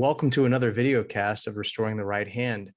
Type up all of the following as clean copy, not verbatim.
welcome to another video cast of Restoring the Right Hand.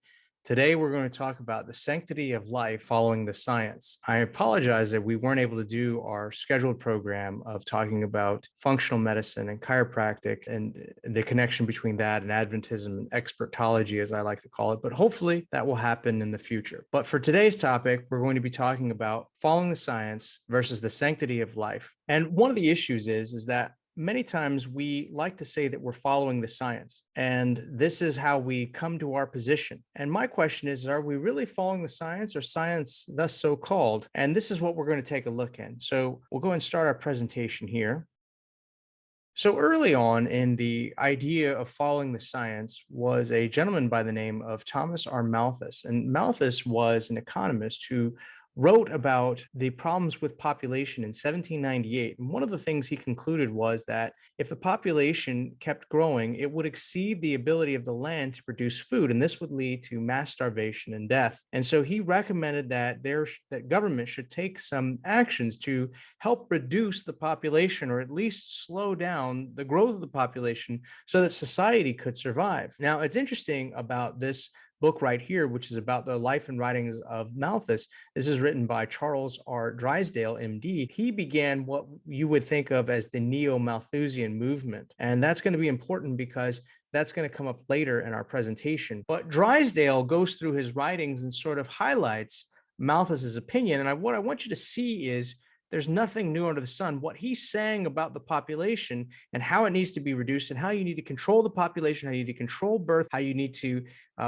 Today, we're going to talk about the sanctity of life following the science. I apologize that we weren't able to do our scheduled program of talking about functional medicine and chiropractic and the connection between that and Adventism and expertology, as I like to call it, but hopefully that will happen in the future. But for today's topic, we're going to be talking about following the science versus the sanctity of life. And one of the issues is that many times we like to say that we're following the science, and this is how we come to our position. And my question is, are we really following the science, or science thus so called? And this is what we're going to take a look at. So we'll go and start our presentation here. So early on in the idea of following the science was a gentleman by the name of Thomas R Malthus. And Malthus was an economist who wrote about the problems with population in 1798. And one of the things he concluded was that if the population kept growing, it would exceed the ability of the land to produce food, and this would lead to mass starvation and death. And so he recommended that that government should take some actions to help reduce the population, or at least slow down the growth of the population, so that society could survive. Now, it's interesting about this book right here, which is about the life and writings of Malthus. This is written by Charles R. Drysdale, MD. He began what you would think of as the Neo-Malthusian movement. And that's going to be important because that's going to come up later in our presentation. But Drysdale goes through his writings and sort of highlights Malthus's opinion. And what I want you to see is there's nothing new under the sun. What he's saying about the population and how it needs to be reduced, and how you need to control the population, how you need to control birth, how you need to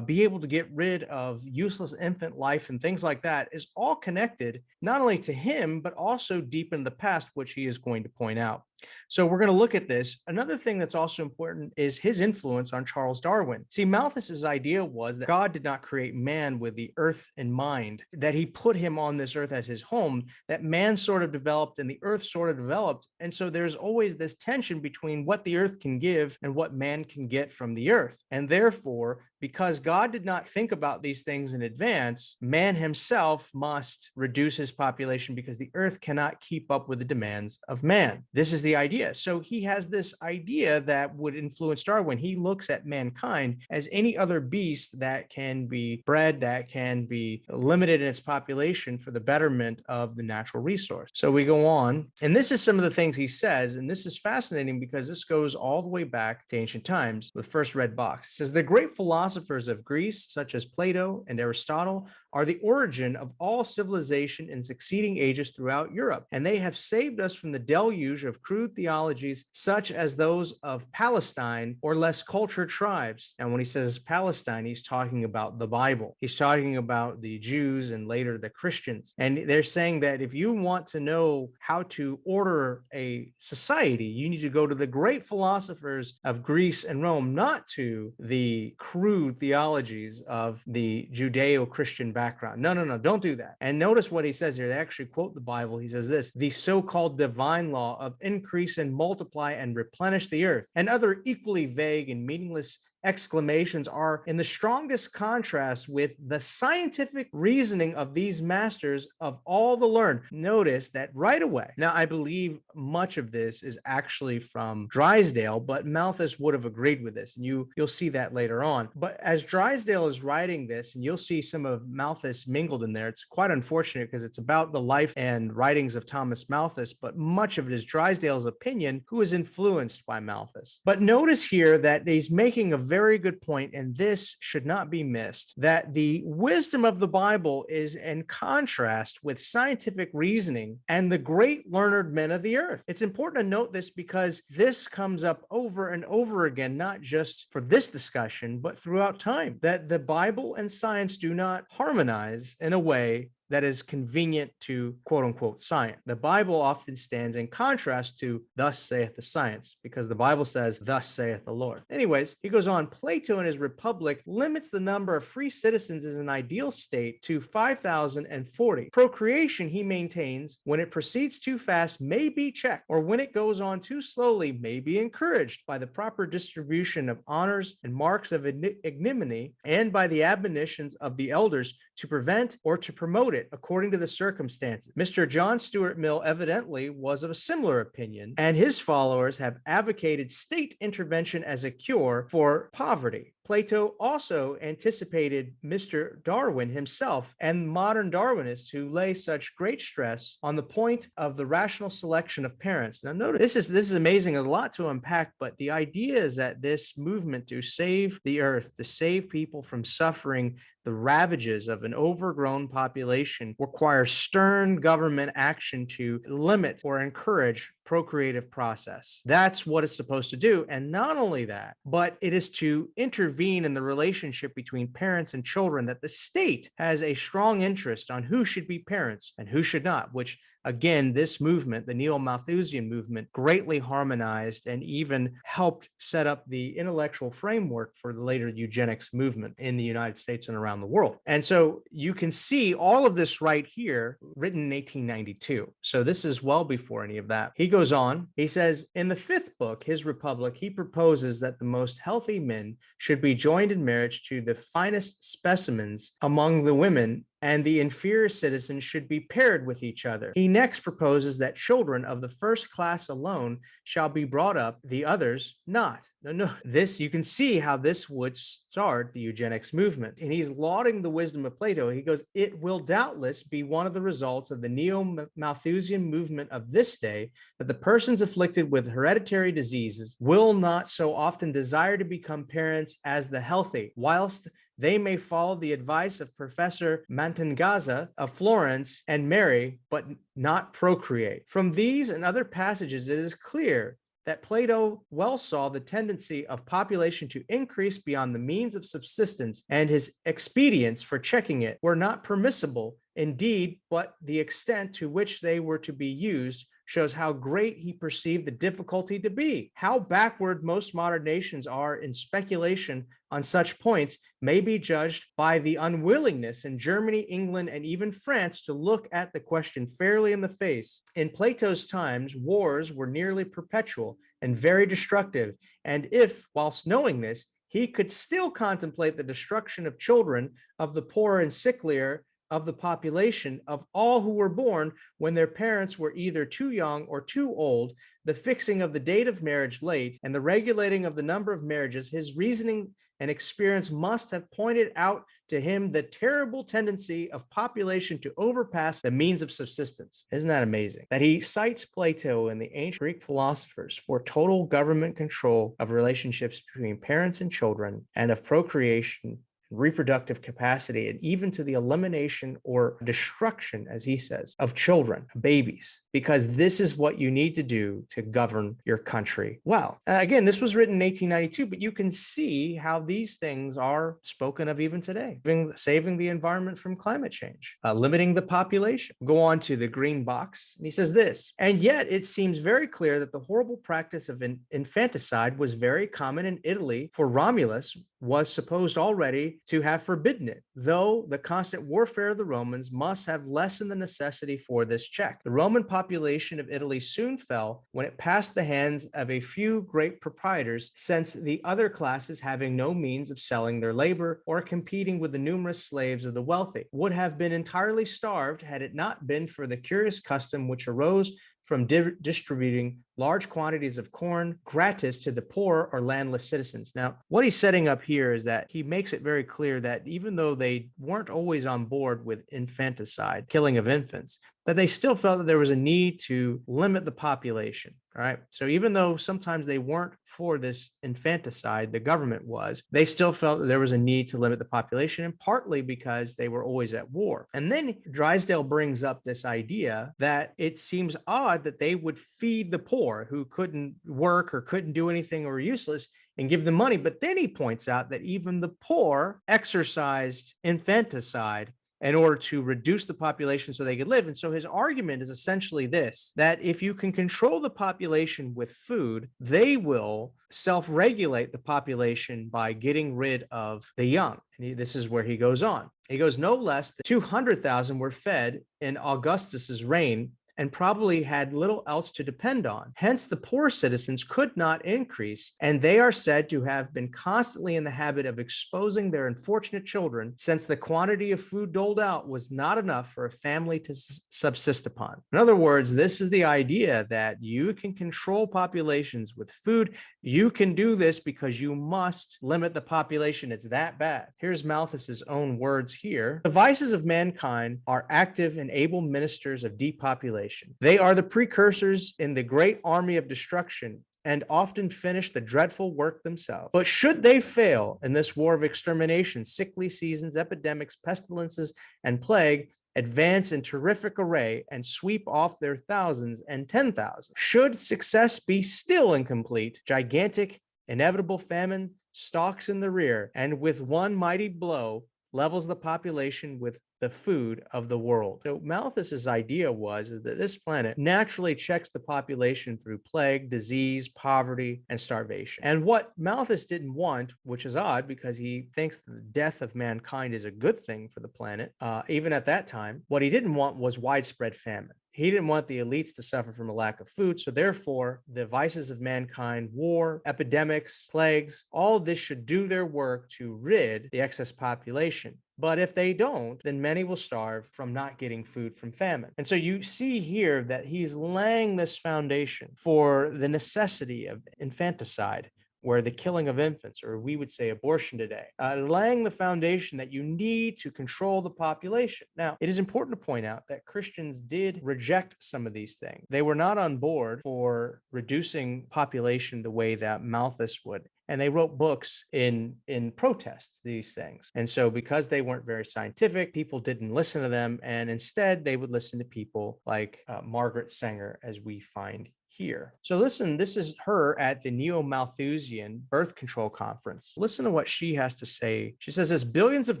be able to get rid of useless infant life and things like that, is all connected not only to him, but also deep in the past, which he is going to point out. So we're going to look at this. Another thing that's also important is his influence on Charles Darwin. See, Malthus's idea was that God did not create man with the earth in mind, that he put him on this earth as his home, that man sort of developed and the earth sort of developed. And so there's always this tension between what the earth can give and what man can get from the earth. And therefore, because God did not think about these things in advance, man himself must reduce his population because the earth cannot keep up with the demands of man. This is the idea. So he has this idea that would influence Darwin. He looks at mankind as any other beast that can be bred, that can be limited in its population for the betterment of the natural resource. So we go on, and this is some of the things he says, and this is fascinating because this goes all the way back to ancient times. The first red box, it says, the great philosophers of Greece, such as Plato and Aristotle, are the origin of all civilization in succeeding ages throughout Europe, and they have saved us from the deluge of crude theologies such as those of Palestine or less cultured tribes. And when he says Palestine, he's talking about the Bible. He's talking about the Jews and later the Christians. And they're saying that if you want to know how to order a society, you need to go to the great philosophers of Greece and Rome, not to the crude theologies of the Judeo-Christian background. No, don't do that. And notice what he says here. They actually quote the Bible. He says this: the so-called divine law of increase and multiply and replenish the earth, and other equally vague and meaningless exclamations are in the strongest contrast with the scientific reasoning of these masters of all the learned. Notice that right away. Now, I believe much of this is actually from Drysdale, but Malthus would have agreed with this, and you'll see that later on. But as Drysdale is writing this, and you'll see some of Malthus mingled in there, it's quite unfortunate because it's about the life and writings of Thomas Malthus, but much of it is Drysdale's opinion, who is influenced by Malthus. But notice here that he's making a very good point, and this should not be missed, that the wisdom of the Bible is in contrast with scientific reasoning and the great learned men of the earth. It's important to note this because this comes up over and over again, not just for this discussion, but throughout time, that the Bible and science do not harmonize in a way that is convenient to quote unquote science. The Bible often stands in contrast to thus saith the science, because the Bible says thus saith the Lord. Anyways, he goes on, Plato in his Republic limits the number of free citizens as an ideal state to 5,040. Procreation, he maintains, when it proceeds too fast may be checked, or when it goes on too slowly may be encouraged by the proper distribution of honors and marks of ignominy, and by the admonitions of the elders to prevent or to promote promote it according to the circumstances. Mr. John Stuart Mill evidently was of a similar opinion, and his followers have advocated state intervention as a cure for poverty. Plato also anticipated Mr. Darwin himself and modern Darwinists who lay such great stress on the point of the rational selection of parents. Now, notice this is amazing, a lot to unpack, but the idea is that this movement to save the earth, to save people from suffering the ravages of an overgrown population, requires stern government action to limit or encourage procreative process. That's what it's supposed to do. And not only that, but it is to intervene in the relationship between parents and children, that the state has a strong interest on who should be parents and who should not, which again, this movement, the Neo-Malthusian movement, greatly harmonized and even helped set up the intellectual framework for the later eugenics movement in the United States and around the world. And so you can see all of this right here, written in 1892. So this is well before any of that. He goes on, he says, in the fifth book, his Republic, he proposes that the most healthy men should be joined in marriage to the finest specimens among the women, and the inferior citizens should be paired with each other. He next proposes that children of the first class alone shall be brought up, the others not. No, this, you can see how this would start the eugenics movement. And he's lauding the wisdom of Plato. He goes, it will doubtless be one of the results of the Neo-Malthusian movement of this day that the persons afflicted with hereditary diseases will not so often desire to become parents as the healthy, whilst they may follow the advice of Professor Mantegazza of Florence and marry, but not procreate. From these and other passages, it is clear that Plato well saw the tendency of population to increase beyond the means of subsistence, and his expedients for checking it were not permissible indeed, but the extent to which they were to be used shows how great he perceived the difficulty to be. How backward most modern nations are in speculation on such points may be judged by the unwillingness in Germany, England, and even France to look at the question fairly in the face. In Plato's times, wars were nearly perpetual and very destructive, and if, whilst knowing this, he could still contemplate the destruction of children, of the poor and sicklier, of the population, of all who were born when their parents were either too young or too old, the fixing of the date of marriage late, and the regulating of the number of marriages, his reasoning and experience must have pointed out to him the terrible tendency of population to overpass the means of subsistence. Isn't that amazing? That he cites Plato and the ancient Greek philosophers for total government control of relationships between parents and children, and of procreation, reproductive capacity, and even to the elimination or destruction, as he says, of children, babies, because this is what you need to do to govern your country well. Again, this was written in 1892, but you can see how these things are spoken of even today. Saving the environment from climate change, limiting the population. Go on to the green box, and he says this, and yet it seems very clear that the horrible practice of infanticide was very common in Italy, for Romulus was supposed already to have forbidden it, though the constant warfare of the Romans must have lessened the necessity for this check. The Roman population of Italy soon fell when it passed the hands of a few great proprietors, since the other classes, having no means of selling their labor or competing with the numerous slaves of the wealthy, would have been entirely starved had it not been for the curious custom which arose from distributing large quantities of corn gratis to the poor or landless citizens. Now, what he's setting up here is that he makes it very clear that even though they weren't always on board with infanticide, killing of infants, that they still felt that there was a need to limit the population. All right. So even though sometimes they weren't for this infanticide, the government was, they still felt that there was a need to limit the population, and partly because they were always at war. And then Drysdale brings up this idea that it seems odd that they would feed the poor who couldn't work or couldn't do anything or were useless and give them money. But then he points out that even the poor exercised infanticide in order to reduce the population so they could live. And so his argument is essentially this, that if you can control the population with food, they will self-regulate the population by getting rid of the young. And this is where he goes on. He goes, no less than 200,000 were fed in Augustus's reign and probably had little else to depend on. Hence, the poor citizens could not increase, and they are said to have been constantly in the habit of exposing their unfortunate children, since the quantity of food doled out was not enough for a family to subsist upon. In other words, this is the idea that you can control populations with food. You can do this because you must limit the population. It's that bad. Here's Malthus's own words here. The vices of mankind are active and able ministers of depopulation. They are the precursors in the great army of destruction, and often finish the dreadful work themselves. But should they fail in this war of extermination, sickly seasons, epidemics, pestilences, and plague advance in terrific array and sweep off their thousands and 10,000. Should success be still incomplete, gigantic, inevitable famine stalks in the rear, and with one mighty blow levels the population with the food of the world. So Malthus's idea was that this planet naturally checks the population through plague, disease, poverty, and starvation. And what Malthus didn't want, which is odd because he thinks the death of mankind is a good thing for the planet, even at that time, what he didn't want was widespread famine. He didn't want the elites to suffer from a lack of food. So therefore, the vices of mankind, war, epidemics, plagues, all of this should do their work to rid the excess population. But if they don't, then many will starve from not getting food from famine. And so you see here that he's laying this foundation for the necessity of infanticide, where the killing of infants, or we would say abortion today, laying the foundation that you need to control the population. Now, it is important to point out that Christians did reject some of these things. They were not on board for reducing population the way that Malthus would. And they wrote books in protest to these things. And so because they weren't very scientific, people didn't listen to them. And instead, they would listen to people like Margaret Sanger, as we find here. So listen, this is her at the Neo-Malthusian Birth Control Conference. Listen to what she has to say. She says, as billions of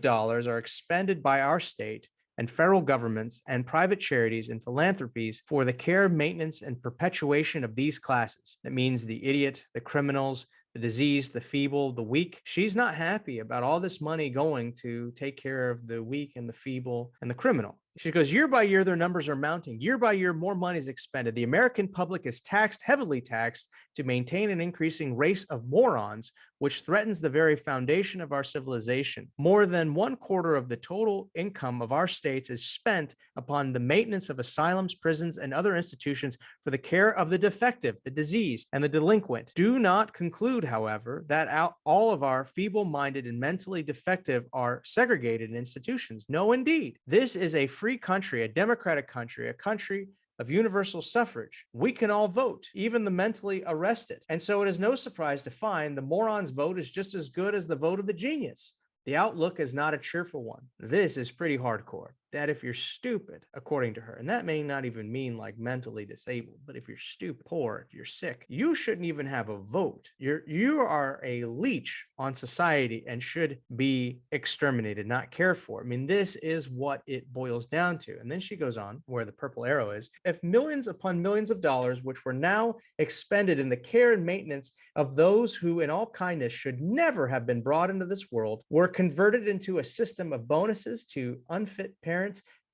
dollars are expended by our state and federal governments and private charities and philanthropies for the care, maintenance, and perpetuation of these classes. That means the idiot, the criminals, the diseased, the feeble, the weak. She's not happy about all this money going to take care of the weak and the feeble and the criminal. She goes, year by year, their numbers are mounting. Year by year, more money is expended. The American public is taxed, heavily taxed, to maintain an increasing race of morons, which threatens the very foundation of our civilization. More than 1/4 of the total income of our states is spent upon the maintenance of asylums, prisons, and other institutions for the care of the defective, the diseased, and the delinquent. Do not conclude, however, that all of our feeble-minded and mentally defective are segregated in institutions. No, indeed. This is a free country, a democratic country, a country of universal suffrage. We can all vote, even the mentally arrested. And so it is no surprise to find the moron's vote is just as good as the vote of the genius. The outlook is not a cheerful one. This is pretty hardcore. That if you're stupid, according to her, and that may not even mean like mentally disabled, but if you're stupid, poor, if you're sick, you shouldn't even have a vote. You are a leech on society and should be exterminated, not cared for. I mean, this is what it boils down to. And then she goes on, where the purple arrow is, if millions upon millions of dollars, which were now expended in the care and maintenance of those who in all kindness should never have been brought into this world, were converted into a system of bonuses to unfit parents,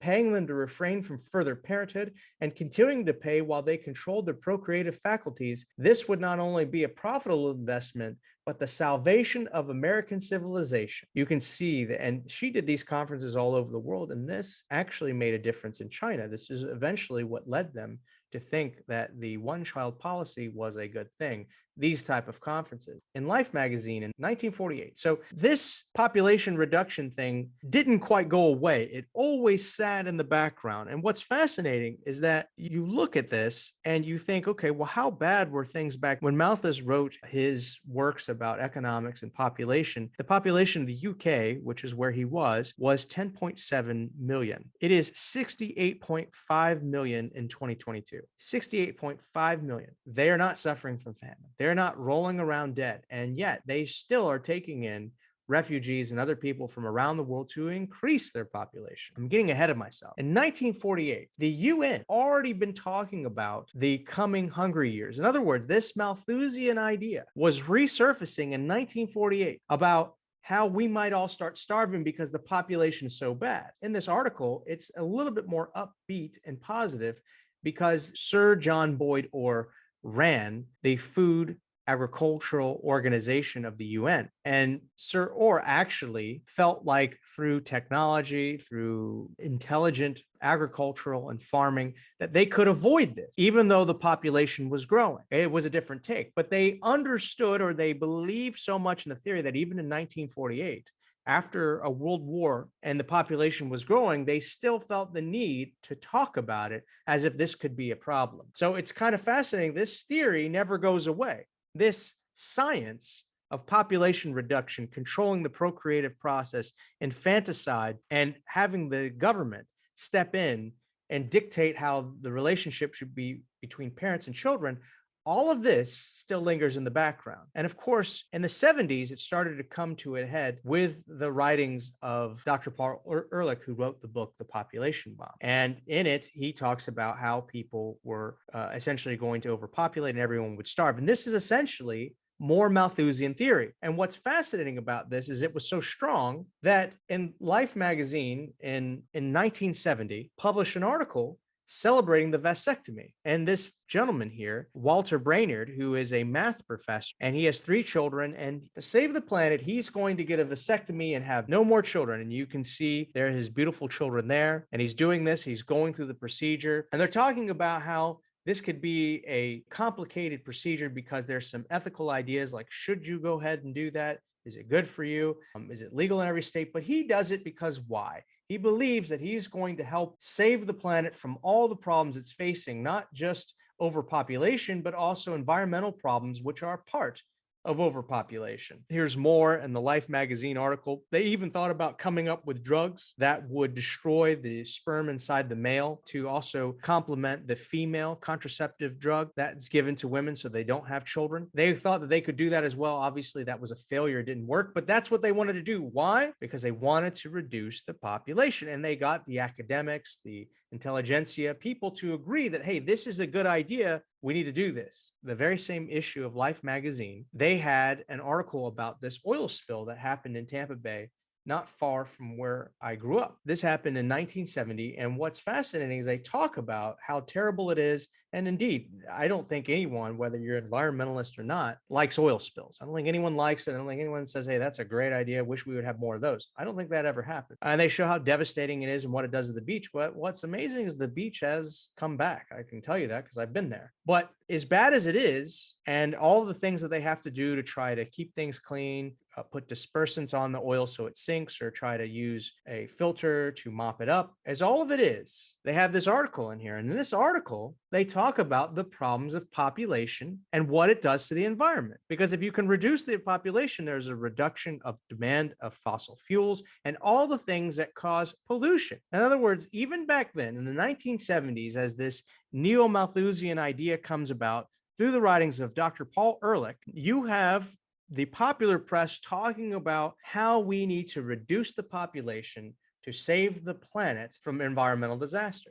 paying them to refrain from further parenthood and continuing to pay while they controlled their procreative faculties, this would not only be a profitable investment, but the salvation of American civilization. You can see that, and she did these conferences all over the world, and this actually made a difference in China. This is eventually what led them to think that the one-child policy was a good thing, these type of conferences. In Life magazine in 1948. So this population reduction thing didn't quite go away. It always sat in the background. And what's fascinating is that you look at this and you think, okay, well, how bad were things back when Malthus wrote his works about economics and population? The population of the UK, which is where he was 10.7 million. It is 68.5 million in 2022. 68.5 million. They are not suffering from famine. They're not rolling around dead. And yet they still are taking in refugees and other people from around the world to increase their population. I'm getting ahead of myself. In 1948, the UN already been talking about the coming Hunger Years. In other words, this Malthusian idea was resurfacing in 1948 about how we might all start starving because the population is so bad. In this article, it's a little bit more upbeat and positive. because Sir John Boyd Orr ran the Food Agricultural Organization of the UN. And Sir Orr actually felt like through technology, through intelligent agricultural and farming, that they could avoid this, even though the population was growing. It was a different take, but they understood, or they believed so much in the theory, that even in 1948, after a world war and the population was growing, they still felt the need to talk about it as if this could be a problem. So it's kind of fascinating. This theory never goes away. This science of population reduction, controlling the procreative process, infanticide, and having the government step in and dictate how the relationship should be between parents and children, all of this still lingers in the background. And of course, in the 70s, it started to come to a head with the writings of Dr. Paul Ehrlich, who wrote the book, The Population Bomb. And in it, he talks about how people were essentially going to overpopulate and everyone would starve. And this is essentially more Malthusian theory. And what's fascinating about this is it was so strong that in Life magazine in 1970 published an article celebrating the vasectomy. And this gentleman here, Walter Brainerd, who is a math professor, and he has 3 children, and to save the planet, he's going to get a vasectomy and have no more children. And you can see there are his beautiful children there, and he's doing this, he's going through the procedure, and they're talking about how this could be a complicated procedure because there's some ethical ideas like, should you go ahead and do that? Is it good for you? Is it legal in every state? But he does it because why? He believes that he's going to help save the planet from all the problems it's facing, not just overpopulation, but also environmental problems, which are part of overpopulation. Here's more in the Life magazine article. They even thought about coming up with drugs that would destroy the sperm inside the male to also complement the female contraceptive drug that's given to women so they don't have children. They thought that they could do that as well. Obviously, that was a failure. It didn't work, but that's what they wanted to do. Why? Because they wanted to reduce the population, and they got the academics, the intelligentsia, people to agree that, hey, this is a good idea. We need to do this. The very same issue of Life magazine, they had an article about this oil spill that happened in Tampa Bay, not far from where I grew up. This happened in 1970. And what's fascinating is they talk about how terrible it is. And indeed, I don't think anyone, whether you're an environmentalist or not, likes oil spills. I don't think anyone likes it. I don't think anyone says, hey, that's a great idea. Wish we would have more of those. I don't think that ever happened. And they show how devastating it is and what it does to the beach. But what's amazing is the beach has come back. I can tell you that because I've been there. But as bad as it is, and all the things that they have to do to try to keep things clean, put dispersants on the oil so it sinks, or try to use a filter to mop it up, as all of it is, they have this article in here. And in this article, they talk about the problems of population and what it does to the environment. Because if you can reduce the population, there's a reduction of demand of fossil fuels and all the things that cause pollution. In other words, even back then in the 1970s, as this neo-Malthusian idea comes about through the writings of Dr. Paul Ehrlich, you have the popular press talking about how we need to reduce the population to save the planet from environmental disaster.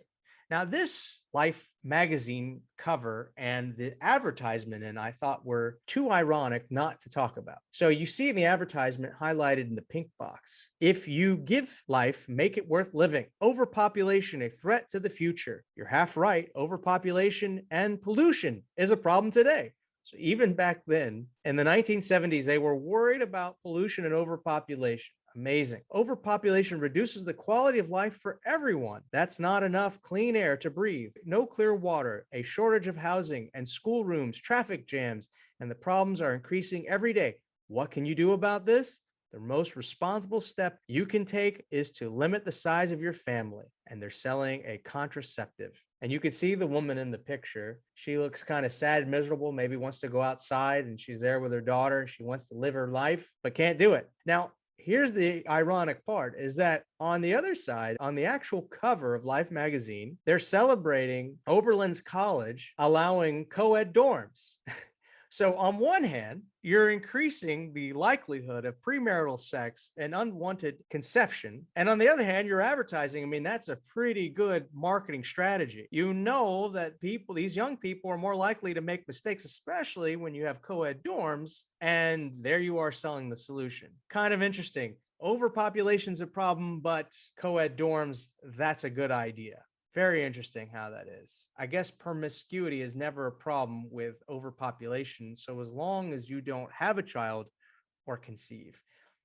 Now, this Life magazine cover and the advertisement, and I thought were too ironic not to talk about. So you see in the advertisement highlighted in the pink box, if you give life, make it worth living. Overpopulation, a threat to the future. You're half right. Overpopulation and pollution is a problem today. So even back then, in the 1970s, they were worried about pollution and overpopulation. Amazing. Overpopulation reduces the quality of life for everyone. That's not enough clean air to breathe, no clear water, a shortage of housing and schoolrooms, traffic jams, and the problems are increasing every day. What can you do about this? The most responsible step you can take is to limit the size of your family. And they're selling a contraceptive. And you can see the woman in the picture. She looks kind of sad and miserable, maybe wants to go outside, and she's there with her daughter. She wants to live her life, but can't do it. Now, here's the ironic part is that on the other side, on the actual cover of Life magazine, they're celebrating Oberlin's College allowing co-ed dorms. So on one hand, you're increasing the likelihood of premarital sex and unwanted conception. And on the other hand, you're advertising. I mean, that's a pretty good marketing strategy. You know that people, these young people are more likely to make mistakes, especially when you have co-ed dorms. And there you are selling the solution. Kind of interesting. Overpopulation's a problem, but co-ed dorms, that's a good idea. Very interesting how that is. I guess promiscuity is never a problem with overpopulation. So as long as you don't have a child or conceive.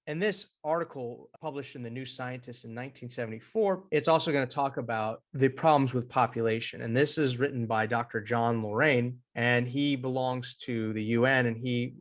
In this article published in the New Scientist in 1974, it's also going to talk about the problems with population. And this is written by Dr. John Lorraine, and he belongs to the UN, and he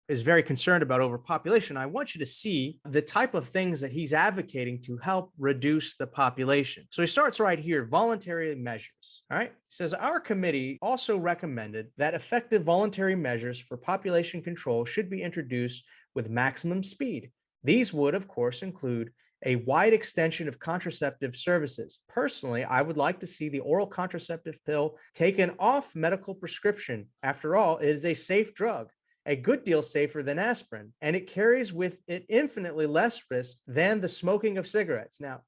is very concerned about overpopulation. I want you to see the type of things that he's advocating to help reduce the population. So he starts right here, voluntary measures. All right. He says, our committee also recommended that effective voluntary measures for population control should be introduced with maximum speed. These would, of course, include a wide extension of contraceptive services. Personally, I would like to see the oral contraceptive pill taken off medical prescription. After all, it is a safe drug, a good deal safer than aspirin, and it carries with it infinitely less risk than the smoking of cigarettes. Now,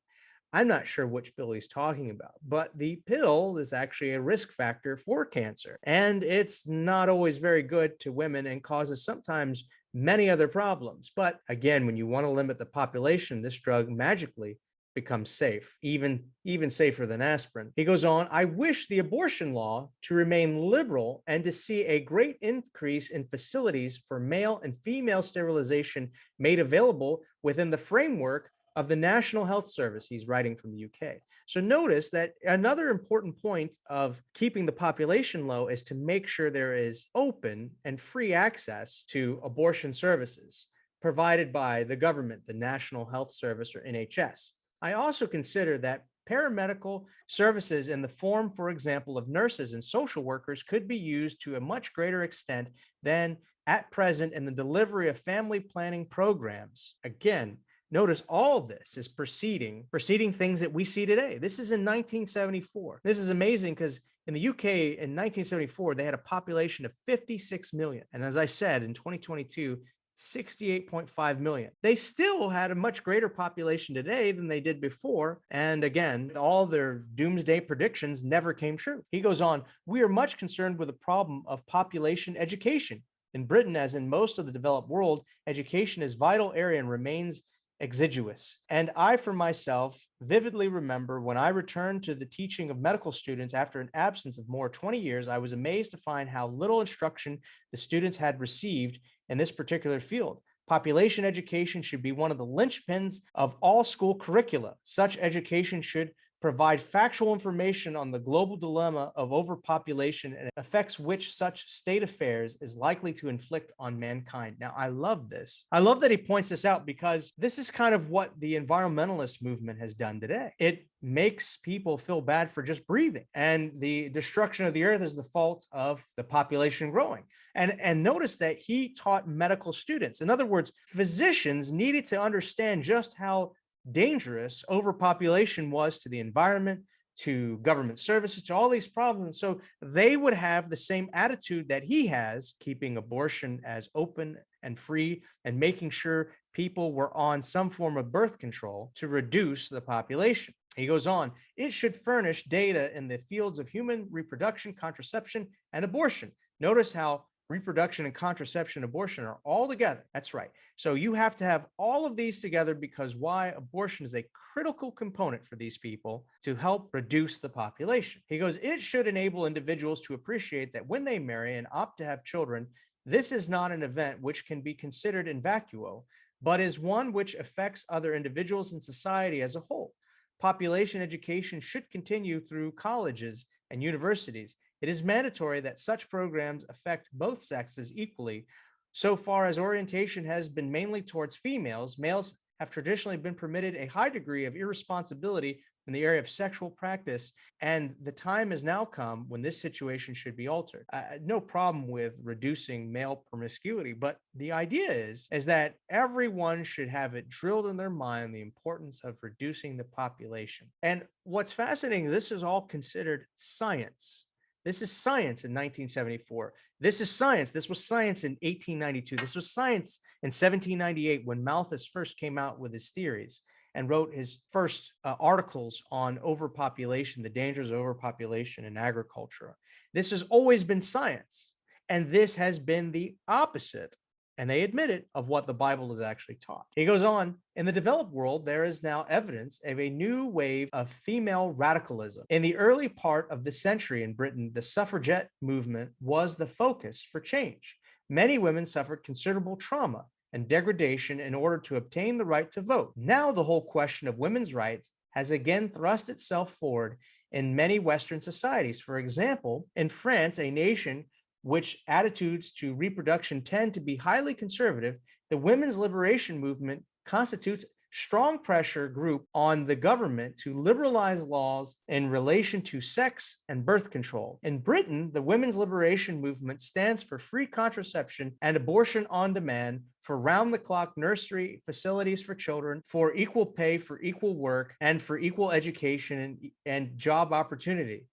I'm not sure which pill he's talking about, but the pill is actually a risk factor for cancer, and it's not always very good to women and causes sometimes many other problems. But again, when you want to limit the population, this drug magically becomes safe, even safer than aspirin. He goes on, I wish the abortion law to remain liberal and to see a great increase in facilities for male and female sterilization made available within the framework of the National Health Service. He's writing from the UK. So notice that another important point of keeping the population low is to make sure there is open and free access to abortion services provided by the government, the National Health Service or NHS. I also consider that paramedical services in the form, for example, of nurses and social workers could be used to a much greater extent than at present in the delivery of family planning programs. Again, notice all this is preceding things that we see today. This is in 1974. This is amazing because in the UK in 1974, they had a population of 56 million. And as I said, in 2022, 68.5 million. They still had a much greater population today than they did before. And again, all their doomsday predictions never came true. He goes on, we are much concerned with the problem of population education. In Britain, as in most of the developed world, education is a vital area and remains exiguous. And I, for myself, vividly remember when I returned to the teaching of medical students after an absence of more 20 years, I was amazed to find how little instruction the students had received in this particular field. Population education should be one of the linchpins of all school curricula. Such education should provide factual information on the global dilemma of overpopulation and effects which such state affairs is likely to inflict on mankind. Now, I love this. I love that he points this out because this is kind of what the environmentalist movement has done today. It makes people feel bad for just breathing, and the destruction of the earth is the fault of the population growing. And notice that he taught medical students. In other words, physicians needed to understand just how dangerous overpopulation was to the environment, to government services, to all these problems. So they would have the same attitude that he has, keeping abortion as open and free and making sure people were on some form of birth control to reduce the population. He goes on, it should furnish data in the fields of human reproduction, contraception, and abortion. Notice how reproduction and contraception, abortion are all together. That's right. So you have to have all of these together because why? Abortion is a critical component for these people to help reduce the population. He goes, it should enable individuals to appreciate that when they marry and opt to have children, this is not an event which can be considered in vacuo, but is one which affects other individuals and society as a whole. Population education should continue through colleges and universities. It is mandatory that such programs affect both sexes equally. So far as orientation has been mainly towards females, males have traditionally been permitted a high degree of irresponsibility in the area of sexual practice, and the time has now come when this situation should be altered. No problem with reducing male promiscuity, but the idea is that everyone should have it drilled in their mind the importance of reducing the population. And what's fascinating, this is all considered science. This is science in 1974. This is science. This was science in 1892. This was science in 1798 when Malthus first came out with his theories and wrote his first articles on overpopulation, the dangers of overpopulation in agriculture. This has always been science. And this has been the opposite and they admit it, of what the Bible is actually taught. He goes on, in the developed world, there is now evidence of a new wave of female radicalism. In the early part of the century in Britain, the suffragette movement was the focus for change. Many women suffered considerable trauma and degradation in order to obtain the right to vote. Now, the whole question of women's rights has again thrust itself forward in many Western societies. For example, in France, a nation which attitudes to reproduction tend to be highly conservative, the women's liberation movement constitutes strong pressure group on the government to liberalize laws in relation to sex and birth control. In Britain, the women's liberation movement stands for free contraception and abortion on demand, for round-the-clock nursery facilities for children, for equal pay for equal work, and for equal education and job opportunity.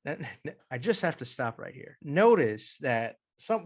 I just have to stop right here. Notice that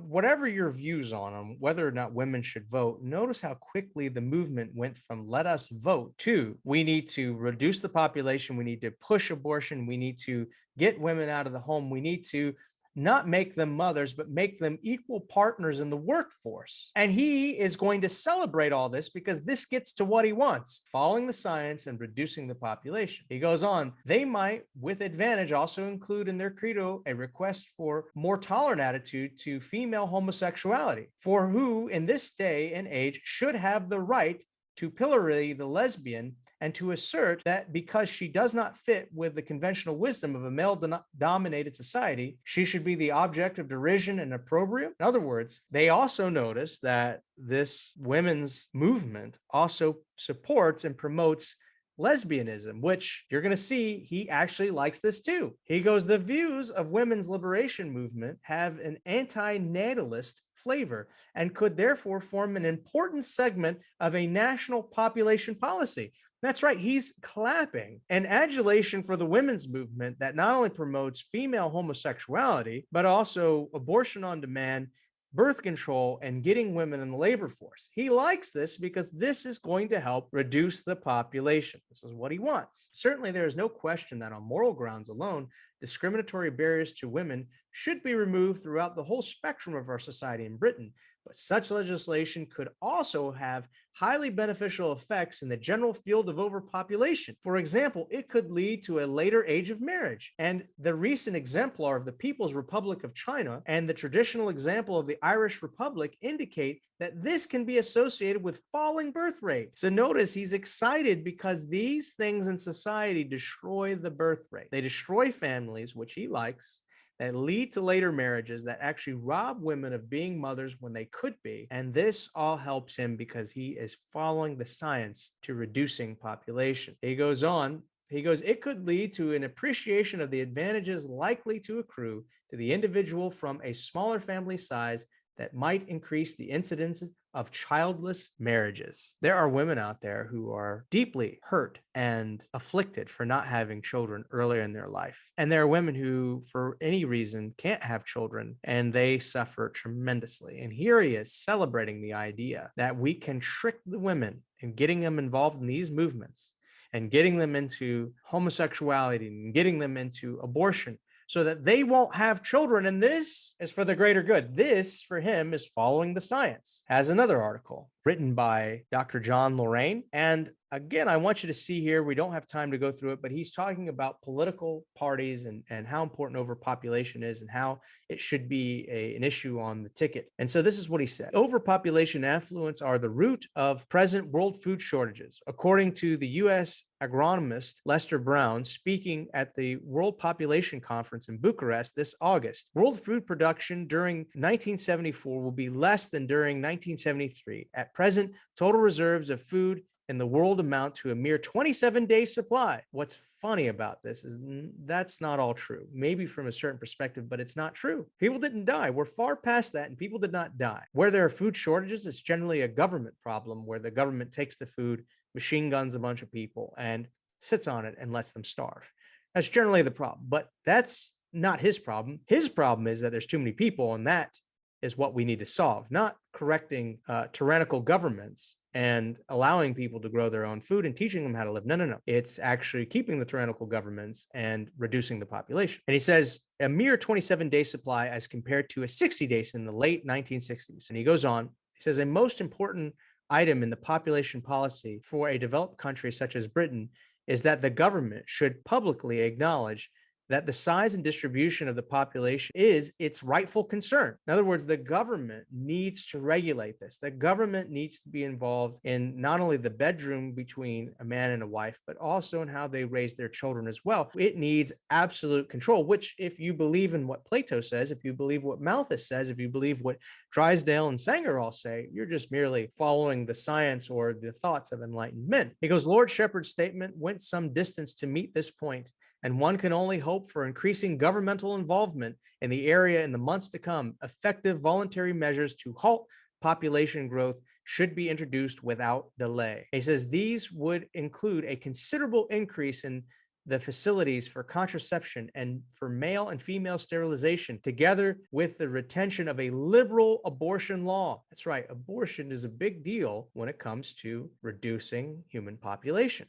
whatever your views on whether or not women should vote, notice how quickly the movement went from let us vote to we need to reduce the population, we need to push abortion, we need to get women out of the home, we need to not make them mothers, but make them equal partners in the workforce. And he is going to celebrate all this because this gets to what he wants, following the science and reducing the population. He goes on, they might, with advantage, also include in their credo a request for more tolerant attitude to female homosexuality, for who in this day and age should have the right to pillory the lesbian and to assert that because she does not fit with the conventional wisdom of a male-dominated society, she should be the object of derision and opprobrium. In other words, they also notice that this women's movement also supports and promotes lesbianism, which you're going to see he actually likes this too. He goes, the views of women's liberation movement have an anti-natalist flavor and could therefore form an important segment of a national population policy. That's right. He's clapping an adulation for the women's movement that not only promotes female homosexuality, but also abortion on demand, birth control, and getting women in the labor force. He likes this because this is going to help reduce the population. This is what he wants. Certainly, there is no question that on moral grounds alone, discriminatory barriers to women should be removed throughout the whole spectrum of our society in Britain. But such legislation could also have highly beneficial effects in the general field of overpopulation. For example, it could lead to a later age of marriage. And the recent exemplar of the People's Republic of China and the traditional example of the Irish Republic indicate that this can be associated with falling birth rate. So notice he's excited because these things in society destroy the birth rate. They destroy families, which he likes, that lead to later marriages, that actually rob women of being mothers when they could be. And this all helps him because he is following the science to reducing population. He goes on, it could lead to an appreciation of the advantages likely to accrue to the individual from a smaller family size that might increase the incidence of childless marriages. There are women out there who are deeply hurt and afflicted for not having children earlier in their life. And there are women who, for any reason, can't have children and they suffer tremendously. And here he is celebrating the idea that we can trick the women and getting them involved in these movements and getting them into homosexuality and getting them into abortion, so that they won't have children. And this is for the greater good. This, for him, is following the science. Has another article written by Dr. John Lorraine. And again, I want you to see here, we don't have time to go through it, but he's talking about political parties and how important overpopulation is and how it should be an issue on the ticket. And so this is what he said. Overpopulation and affluence are the root of present world food shortages. According to the U.S. agronomist Lester Brown, speaking at the World Population Conference in Bucharest this August, world food production during 1974 will be less than during 1973. At present, total reserves of food in the world amount to a mere 27-day supply. What's funny about this is that's not all true. Maybe from a certain perspective, but it's not true. People didn't die. We're far past that, and people did not die. Where there are food shortages, it's generally a government problem where the government takes the food, machine guns a bunch of people, and sits on it and lets them starve. That's generally the problem, but that's not his problem. His problem is that there's too many people, and that is what we need to solve, not correcting tyrannical governments and allowing people to grow their own food and teaching them how to live. No. It's actually keeping the tyrannical governments and reducing the population. And he says a mere 27-day supply as compared to a 60 days in the late 1960s. And he goes on, He says a most important item in the population policy for a developed country such as Britain is that the government should publicly acknowledge that the size and distribution of the population is its rightful concern. In other words, the government needs to regulate this. The government needs to be involved in not only the bedroom between a man and a wife, but also in how they raise their children as well. It needs absolute control, which, if you believe in what Plato says, if you believe what Malthus says, if you believe what Drysdale and Sanger all say, you're just merely following the science or the thoughts of enlightened men. He goes, Lord Shepherd's statement went some distance to meet this point, and one can only hope for increasing governmental involvement in the area in the months to come. Effective voluntary measures to halt population growth should be introduced without delay. He says these would include a considerable increase in the facilities for contraception and for male and female sterilization, together with the retention of a liberal abortion law. That's right, abortion is a big deal when it comes to reducing human population.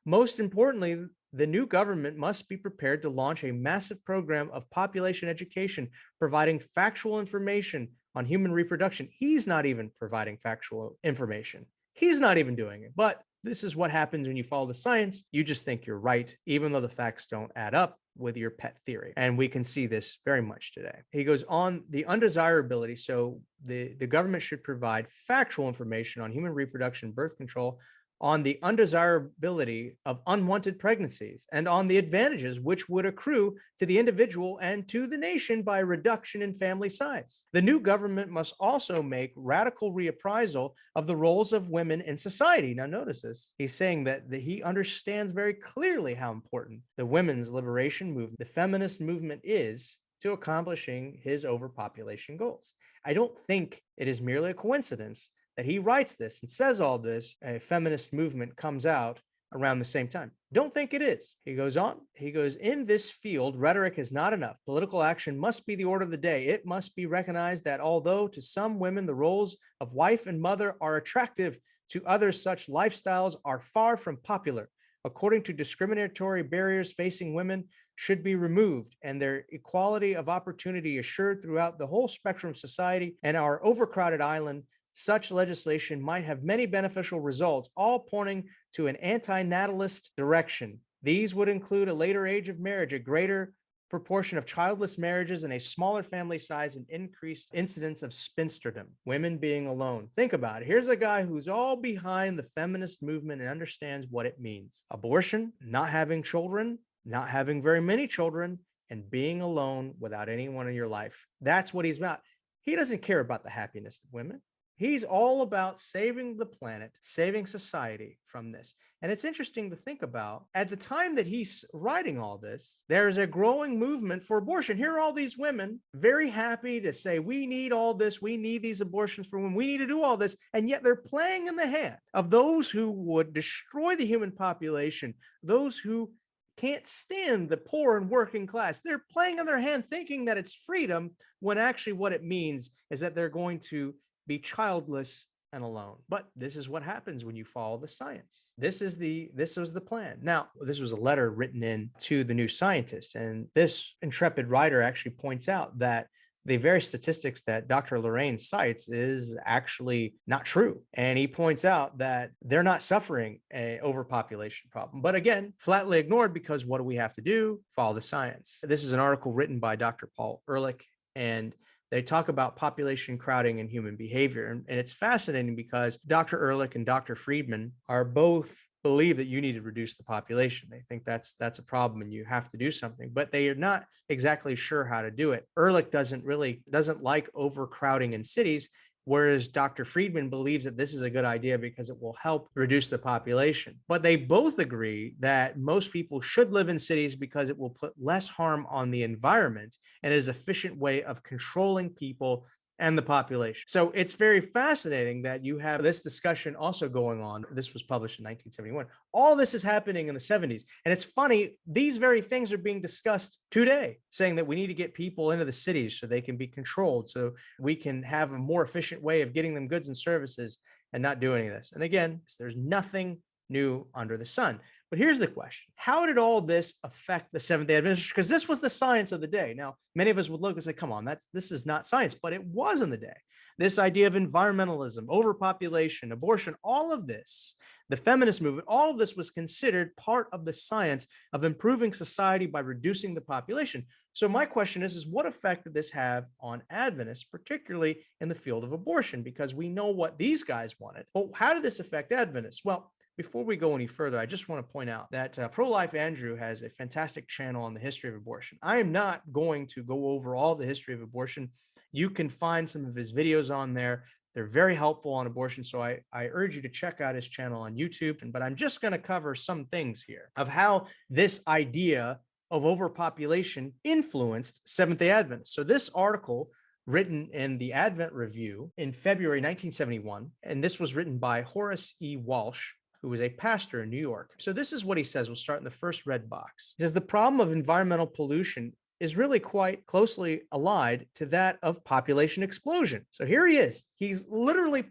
Most importantly, the new government must be prepared to launch a massive program of population education, providing factual information on human reproduction. He's not even providing factual information. He's not even doing it. But this is what happens when you follow the science. You just think you're right, even though the facts don't add up with your pet theory. And we can see this very much today. He goes on the undesirability. So the government should provide factual information on human reproduction, birth control, on the undesirability of unwanted pregnancies, and on the advantages which would accrue to the individual and to the nation by reduction in family size. The new government must also make radical reappraisal of the roles of women in society. Now, notice this. He's saying that he understands very clearly how important the women's liberation movement, the feminist movement, is to accomplishing his overpopulation goals. I don't think it is merely a coincidence that he writes this and says all this. A feminist movement comes out around the same time. Don't think it is. He goes on. He goes, in this field, rhetoric is not enough. Political action must be the order of the day. It must be recognized that although to some women the roles of wife and mother are attractive, to others such lifestyles are far from popular. According to discriminatory barriers facing women should be removed and their equality of opportunity assured throughout the whole spectrum of society and our overcrowded island. Such legislation might have many beneficial results, all pointing to an anti-natalist direction. These would include a later age of marriage, a greater proportion of childless marriages, and a smaller family size and increased incidence of spinsterdom, women being alone. Think about it. Here's a guy who's all behind the feminist movement and understands what it means. Abortion, not having children, not having very many children, and being alone without anyone in your life. That's what he's about. He doesn't care about the happiness of women. He's all about saving the planet, saving society from this. And it's interesting to think about, at the time that he's writing all this, there's a growing movement for abortion. Here are all these women very happy to say, we need all this. We need these abortions for women. We need to do all this. And yet they're playing in the hand of those who would destroy the human population, those who can't stand the poor and working class. They're playing in their hand thinking that it's freedom, when actually what it means is that they're going to be childless and alone. But this is what happens when you follow the science. This was the plan. Now, this was a letter written in to the New Scientist, and this intrepid writer actually points out that the very statistics that Dr. Lorraine cites is actually not true. And he points out that they're not suffering an overpopulation problem. But again, flatly ignored, because what do we have to do? Follow the science. This is an article written by Dr. Paul Ehrlich, and they talk about population crowding and human behavior. And it's fascinating because Dr. Ehrlich and Dr. Friedman are both believe that you need to reduce the population. They think that's a problem and you have to do something, but they are not exactly sure how to do it. Ehrlich doesn't like overcrowding in cities, whereas Dr. Friedman believes that this is a good idea because it will help reduce the population. But they both agree that most people should live in cities because it will put less harm on the environment and is an efficient way of controlling people and the population. So it's very fascinating that you have this discussion also going on. This was published in 1971. All this is happening in the 70s. And it's funny, these very things are being discussed today, saying that we need to get people into the cities so they can be controlled, so we can have a more efficient way of getting them goods and services and not do any of this. And again, there's nothing new under the sun. But here's the question. How did all this affect the Seventh-day Adventists? Because this was the science of the day. Now, many of us would look and say, come on, this is not science, but it was in the day. This idea of environmentalism, overpopulation, abortion, all of this, the feminist movement, all of this was considered part of the science of improving society by reducing the population. So my question is what effect did this have on Adventists, particularly in the field of abortion? Because we know what these guys wanted. Well, how did this affect Adventists? Well, before we go any further, I just want to point out that Pro-Life Andrew has a fantastic channel on the history of abortion. I am not going to go over all the history of abortion. You can find some of his videos on there. They're very helpful on abortion. So I urge you to check out his channel on YouTube. But I'm just going to cover some things here of how this idea of overpopulation influenced Seventh-day Adventists. So this article written in the Advent Review in February 1971, and this was written by Horace E. Walsh, who was a pastor in New York. So this is what he says. We'll start in the first red box. He says, the problem of environmental pollution is really quite closely allied to that of population explosion. So here he is. He's literally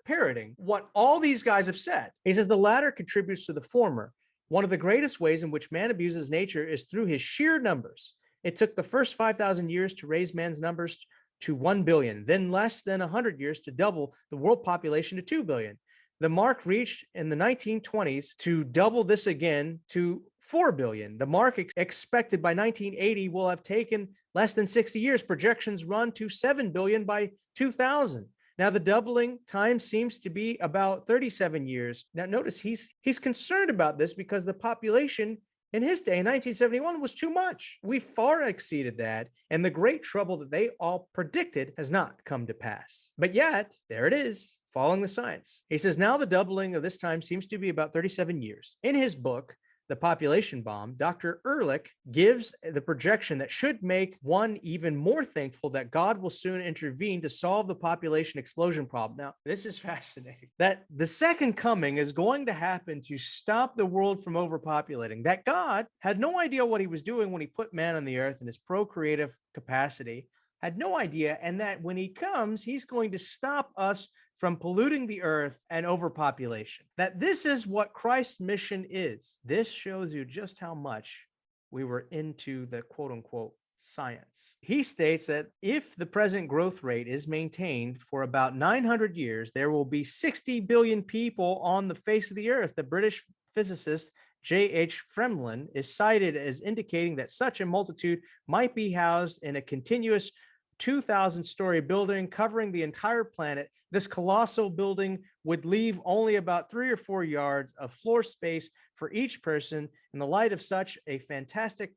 parroting what all these guys have said. He says the latter contributes to the former. One of the greatest ways in which man abuses nature is through his sheer numbers. It took the first 5,000 years to raise man's numbers to 1 billion, then less than 100 years to double the world population to 2 billion. The mark reached in the 1920s to double this again to 4 billion. The mark expected by 1980 will have taken less than 60 years. Projections run to 7 billion by 2000. Now, the doubling time seems to be about 37 years. Now, notice he's concerned about this because the population in his day, in 1971, was too much. We far exceeded that, and the great trouble that they all predicted has not come to pass. But yet, there it is, following the science. He says, now the doubling of this time seems to be about 37 years. In his book, The Population Bomb, Dr. Ehrlich gives the projection that should make one even more thankful that God will soon intervene to solve the population explosion problem. Now, this is fascinating. That the second coming is going to happen to stop the world from overpopulating. That God had no idea what he was doing when he put man on the earth in his procreative capacity, had no idea, and that when he comes, he's going to stop us from polluting the earth and overpopulation. That this is what Christ's mission is. This shows you just how much we were into the quote unquote science. He states that if the present growth rate is maintained for about 900 years, there will be 60 billion people on the face of the earth. The British physicist J.H. Fremlin is cited as indicating that such a multitude might be housed in a continuous 2,000-story building covering the entire planet. This colossal building would leave only about 3 or 4 yards of floor space for each person. In the light of such a fantastic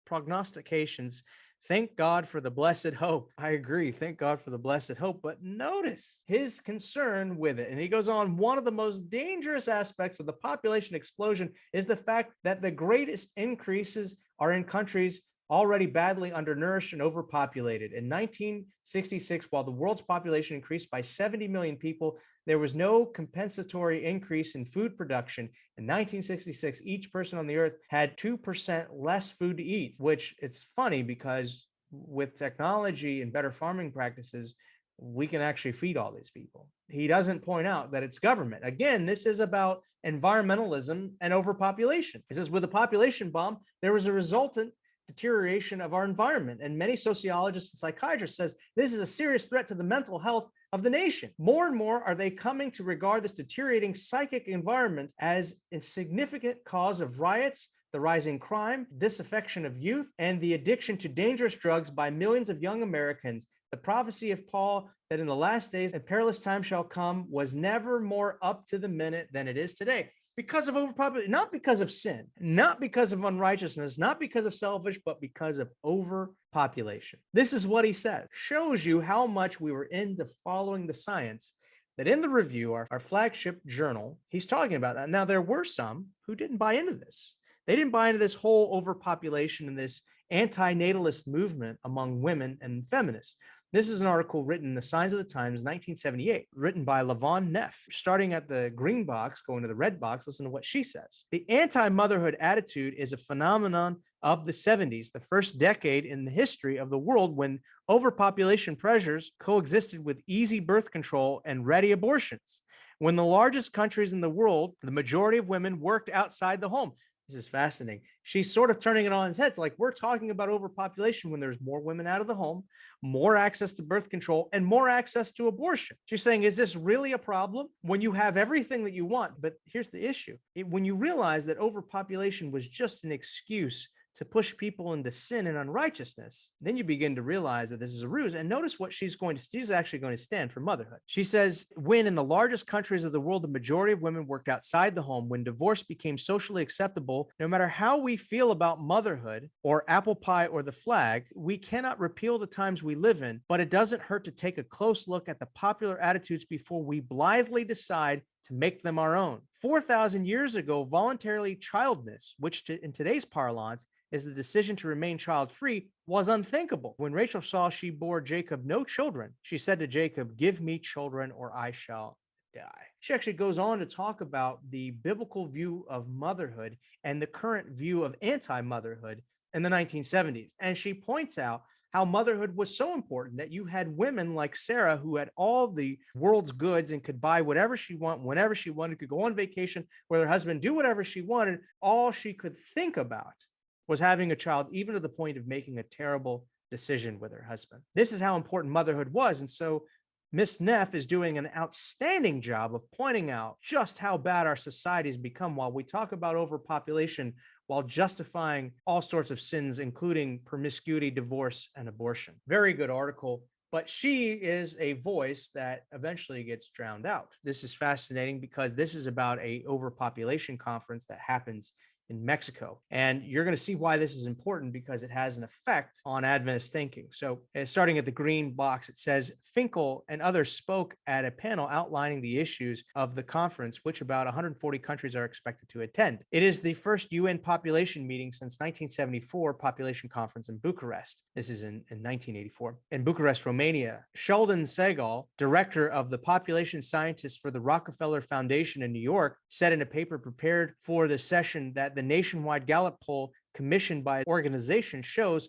prognostications, thank God for the blessed hope. I agree. Thank God for the blessed hope. But notice his concern with it. And he goes on, one of the most dangerous aspects of the population explosion is the fact that the greatest increases are in countries already badly undernourished and overpopulated. In 1966, while the world's population increased by 70 million people, there was no compensatory increase in food production. In 1966, each person on the earth had 2% less food to eat, which it's funny because with technology and better farming practices, we can actually feed all these people. He doesn't point out that it's government. Again, this is about environmentalism and overpopulation. He says with the population bomb, there was a resultant deterioration of our environment. And many sociologists and psychiatrists says this is a serious threat to the mental health of the nation. More and more are they coming to regard this deteriorating psychic environment as a significant cause of riots, the rising crime, disaffection of youth, and the addiction to dangerous drugs by millions of young Americans. The prophecy of Paul that in the last days a perilous time shall come was never more up to the minute than it is today. Because of overpopulation, not because of sin, not because of unrighteousness, not because of selfish, but because of overpopulation. This is what he said. Shows you how much we were into following the science, that in the review, our flagship journal, he's talking about that. Now, there were some who didn't buy into this. They didn't buy into this whole overpopulation and this anti-natalist movement among women and feminists. This is an article written in the Signs of the Times, 1978, written by Lavon Neff. Starting at the green box, going to the red box, listen to what she says. The anti-motherhood attitude is a phenomenon of the 70s, the first decade in the history of the world when overpopulation pressures coexisted with easy birth control and ready abortions. When the largest countries in the world, the majority of women worked outside the home. This is fascinating. She's sort of turning it on its head. It's like we're talking about overpopulation when there's more women out of the home, more access to birth control, and more access to abortion. She's saying, is this really a problem when you have everything that you want? But here's the issue. When you realize that overpopulation was just an excuse to push people into sin and unrighteousness, then you begin to realize that this is a ruse. And notice what she's actually going to stand for motherhood. She says, when in the largest countries of the world, the majority of women worked outside the home, when divorce became socially acceptable, no matter how we feel about motherhood or apple pie or the flag, we cannot repeal the times we live in, but it doesn't hurt to take a close look at the popular attitudes before we blithely decide to make them our own. 4,000 years ago, voluntary childlessness, which in today's parlance is the decision to remain child-free, was unthinkable. When Rachel saw she bore Jacob no children, she said to Jacob, "Give me children or I shall die." She actually goes on to talk about the biblical view of motherhood and the current view of anti-motherhood in the 1970s. And she points out how motherhood was so important that you had women like Sarah who had all the world's goods and could buy whatever she wanted, whenever she wanted, could go on vacation with her husband, do whatever she wanted. All she could think about was having a child, even to the point of making a terrible decision with her husband. This is how important motherhood was. And so Miss Neff is doing an outstanding job of pointing out just how bad our society has become while we talk about overpopulation, while justifying all sorts of sins, including promiscuity, divorce, and abortion. Very good article, but she is a voice that eventually gets drowned out. This is fascinating because this is about a overpopulation conference that happens in Mexico. And you're going to see why this is important because it has an effect on Adventist thinking. So starting at the green box, it says Finkel and others spoke at a panel outlining the issues of the conference, which about 140 countries are expected to attend. It is the first UN population meeting since 1974 population conference in Bucharest. This is in 1984 in Bucharest, Romania. Sheldon Segal, director of the population scientists for the Rockefeller Foundation in New York, said in a paper prepared for the session that the nationwide Gallup poll commissioned by an organization shows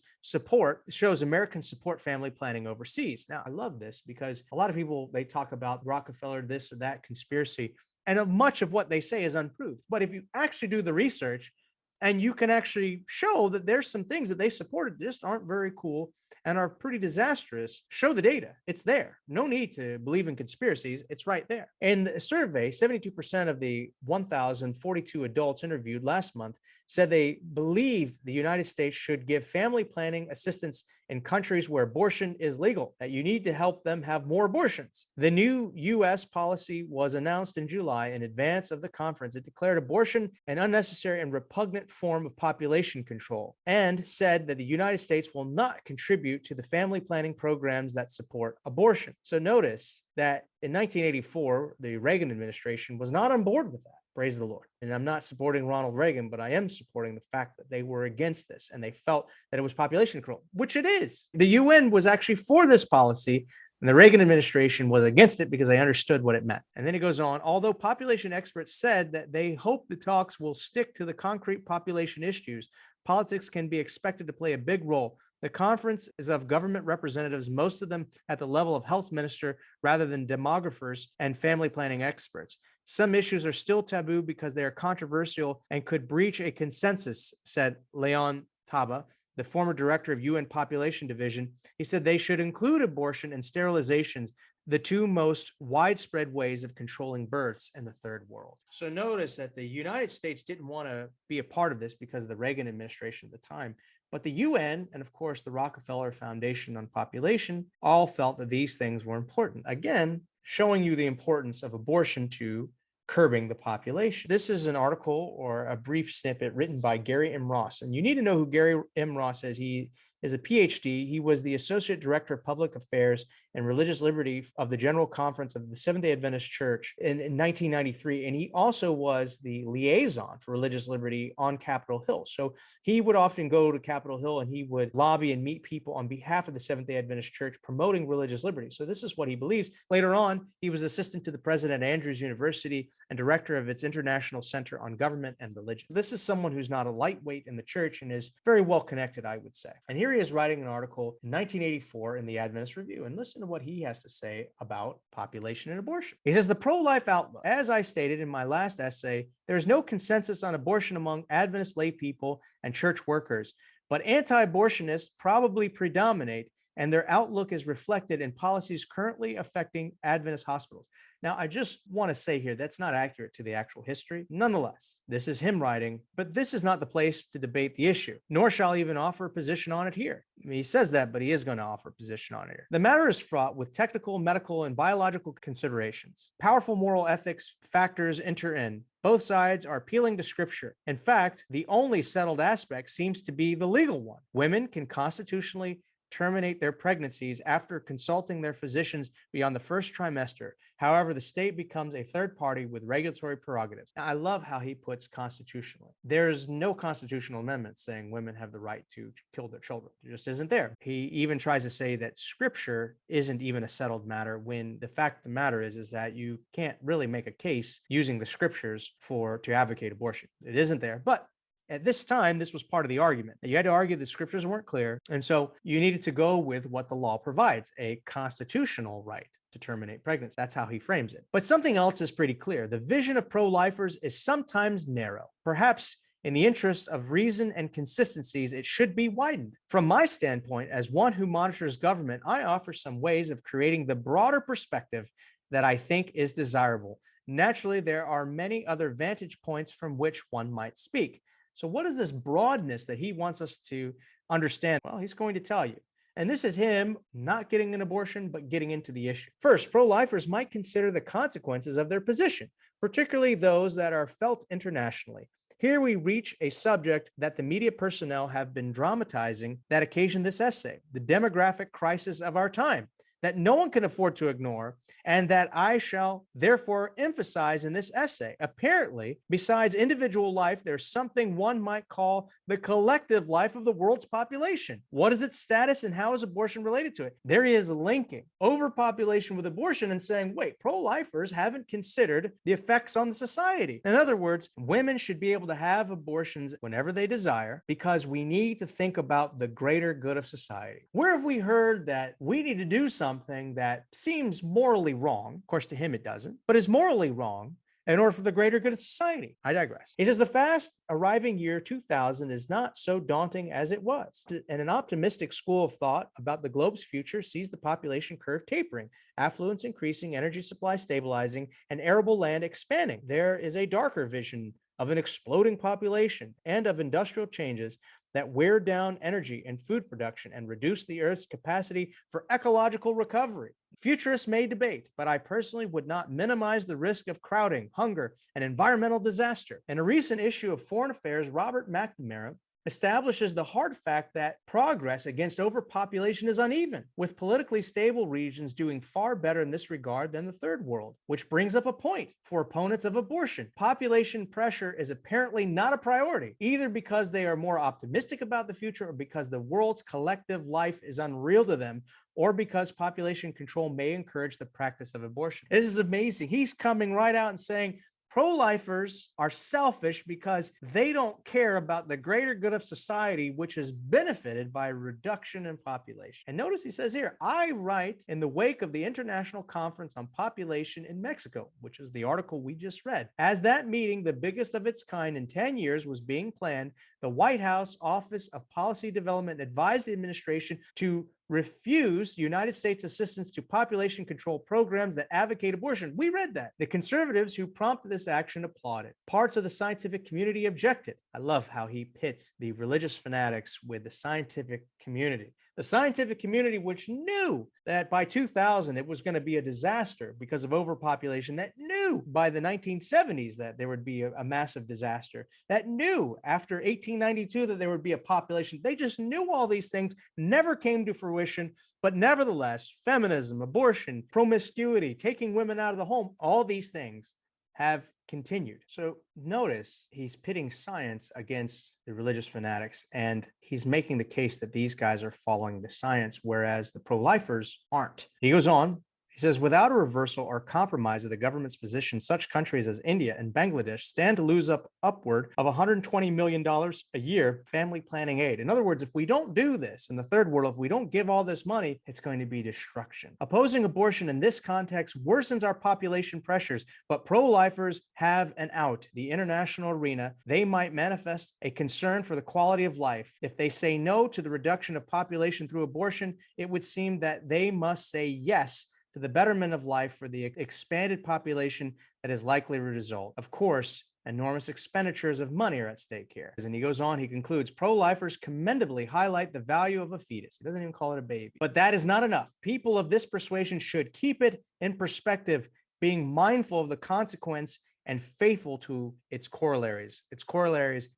Americans support family planning overseas. Now, I love this because a lot of people, they talk about Rockefeller, this or that conspiracy, and much of what they say is unproved. But if you actually do the research and you can actually show that there's some things that they supported that just aren't very cool and are pretty disastrous, show the data. It's there. No need to believe in conspiracies. It's right there. In the survey, 72% of the 1,042 adults interviewed last month said they believed the United States should give family planning assistance in countries where abortion is legal, that you need to help them have more abortions. The new U.S. policy was announced in July in advance of the conference. It declared abortion an unnecessary and repugnant form of population control and said that the United States will not contribute to the family planning programs that support abortion. So notice that in 1984, the Reagan administration was not on board with that. Praise the Lord. And I'm not supporting Ronald Reagan, but I am supporting the fact that they were against this and they felt that it was population control, which it is. The UN was actually for this policy, and the Reagan administration was against it because they understood what it meant. And then it goes on, although population experts said that they hope the talks will stick to the concrete population issues, politics can be expected to play a big role. The conference is of government representatives, most of them at the level of health minister rather than demographers and family planning experts. Some issues are still taboo because they are controversial and could breach a consensus, said Leon Taba, the former director of UN Population Division. He said they should include abortion and sterilizations, the two most widespread ways of controlling births in the third world. So notice that the United States didn't want to be a part of this because of the Reagan administration at the time. But the UN and, of course, the Rockefeller Foundation on Population all felt that these things were important. Again, showing you the importance of abortion to curbing the population. This is an article or a brief snippet written by Gary M. Ross. And you need to know who Gary M. Ross is. He is a PhD. He was the Associate Director of Public Affairs and Religious Liberty of the General Conference of the Seventh-day Adventist Church in 1993. And he also was the liaison for religious liberty on Capitol Hill. So he would often go to Capitol Hill and he would lobby and meet people on behalf of the Seventh-day Adventist Church promoting religious liberty. So this is what he believes. Later on, he was assistant to the president at Andrews University and director of its International Center on Government and Religion. This is someone who's not a lightweight in the church and is very well connected, I would say. And here here he is writing an article in 1984 in the Adventist Review. And listen to what he has to say about population and abortion. He says, the pro-life outlook. As I stated in my last essay, there is no consensus on abortion among Adventist lay people and church workers, but anti-abortionists probably predominate, and their outlook is reflected in policies currently affecting Adventist hospitals. Now, I just want to say here, that's not accurate to the actual history. Nonetheless, this is him writing, but this is not the place to debate the issue, nor shall he even offer a position on it here. I mean, he says that, but he is going to offer a position on it here. The matter is fraught with technical, medical, and biological considerations. Powerful moral ethics factors enter in. Both sides are appealing to scripture. In fact, the only settled aspect seems to be the legal one. Women can constitutionally terminate their pregnancies after consulting their physicians beyond the first trimester. However, the state becomes a third party with regulatory prerogatives. Now, I love how he puts constitutionally. There's no constitutional amendment saying women have the right to kill their children. It just isn't there. He even tries to say that scripture isn't even a settled matter, when the fact of the matter is that you can't really make a case using the scriptures to advocate abortion. It isn't there. But at this time, this was part of the argument. You had to argue the scriptures weren't clear, and so you needed to go with what the law provides, a constitutional right to terminate pregnancy. That's how he frames it. But something else is pretty clear. The vision of pro-lifers is sometimes narrow. Perhaps in the interest of reason and consistencies, it should be widened. From my standpoint, as one who monitors government, I offer some ways of creating the broader perspective that I think is desirable. Naturally, there are many other vantage points from which one might speak. So what is this broadness that he wants us to understand? Well, he's going to tell you. And this is him not getting an abortion, but getting into the issue. First, pro-lifers might consider the consequences of their position, particularly those that are felt internationally. Here we reach a subject that the media personnel have been dramatizing that occasioned this essay, the demographic crisis of our time, that no one can afford to ignore, and that I shall therefore emphasize in this essay. Apparently, besides individual life, there's something one might call the collective life of the world's population. What is its status and how is abortion related to it? There he is linking overpopulation with abortion and saying, wait, pro-lifers haven't considered the effects on the society. In other words, women should be able to have abortions whenever they desire because we need to think about the greater good of society. Where have we heard that we need to do something that seems morally wrong? Of course, to him it doesn't, but is morally wrong in order for the greater good of society. I digress. He says the fast arriving year 2000 is not so daunting as it was. And an optimistic school of thought about the globe's future sees the population curve tapering, affluence increasing, energy supply stabilizing, and arable land expanding. There is a darker vision of an exploding population and of industrial changes that wear down energy and food production and reduce the Earth's capacity for ecological recovery. Futurists may debate, but I personally would not minimize the risk of crowding, hunger, and environmental disaster. In a recent issue of Foreign Affairs, Robert McNamara establishes the hard fact that progress against overpopulation is uneven, with politically stable regions doing far better in this regard than the third world, which brings up a point for opponents of abortion. Population pressure is apparently not a priority, either because they are more optimistic about the future or because the world's collective life is unreal to them, or because population control may encourage the practice of abortion. This is amazing. He's coming right out and saying, pro-lifers are selfish because they don't care about the greater good of society, which is benefited by a reduction in population. And notice he says here, I write in the wake of the International Conference on Population in Mexico, which is the article we just read. As that meeting, the biggest of its kind in 10 years, was being planned, the White House Office of Policy Development advised the administration to refuse United States assistance to population control programs that advocate abortion. We read that. The conservatives who prompted this action applauded. Parts of the scientific community objected. I love how he pits the religious fanatics with the scientific community. The scientific community, which knew that by 2000 it was going to be a disaster because of overpopulation, that knew by the 1970s that there would be a massive disaster, that knew after 1892 that there would be a population. They just knew all these things, never came to fruition, but nevertheless, feminism, abortion, promiscuity, taking women out of the home, all these things have continued. So notice he's pitting science against the religious fanatics, and he's making the case that these guys are following the science, whereas the pro-lifers aren't. He goes on, He says, without a reversal or compromise of the government's position, such countries as India and Bangladesh stand to lose upward of $120 million a year family planning aid. In other words, if we don't do this in the third world, if we don't give all this money, it's going to be destruction. Opposing abortion in this context worsens our population pressures, but pro-lifers have an out. The international arena, they might manifest a concern for the quality of life. If they say no to the reduction of population through abortion, it would seem that they must say yes to the betterment of life for the expanded population that is likely to result. Of course, enormous expenditures of money are at stake here. And he goes on, he concludes, pro-lifers commendably highlight the value of a fetus. He doesn't even call it a baby. But that is not enough. People of this persuasion should keep it in perspective, being mindful of the consequence and faithful to its corollaries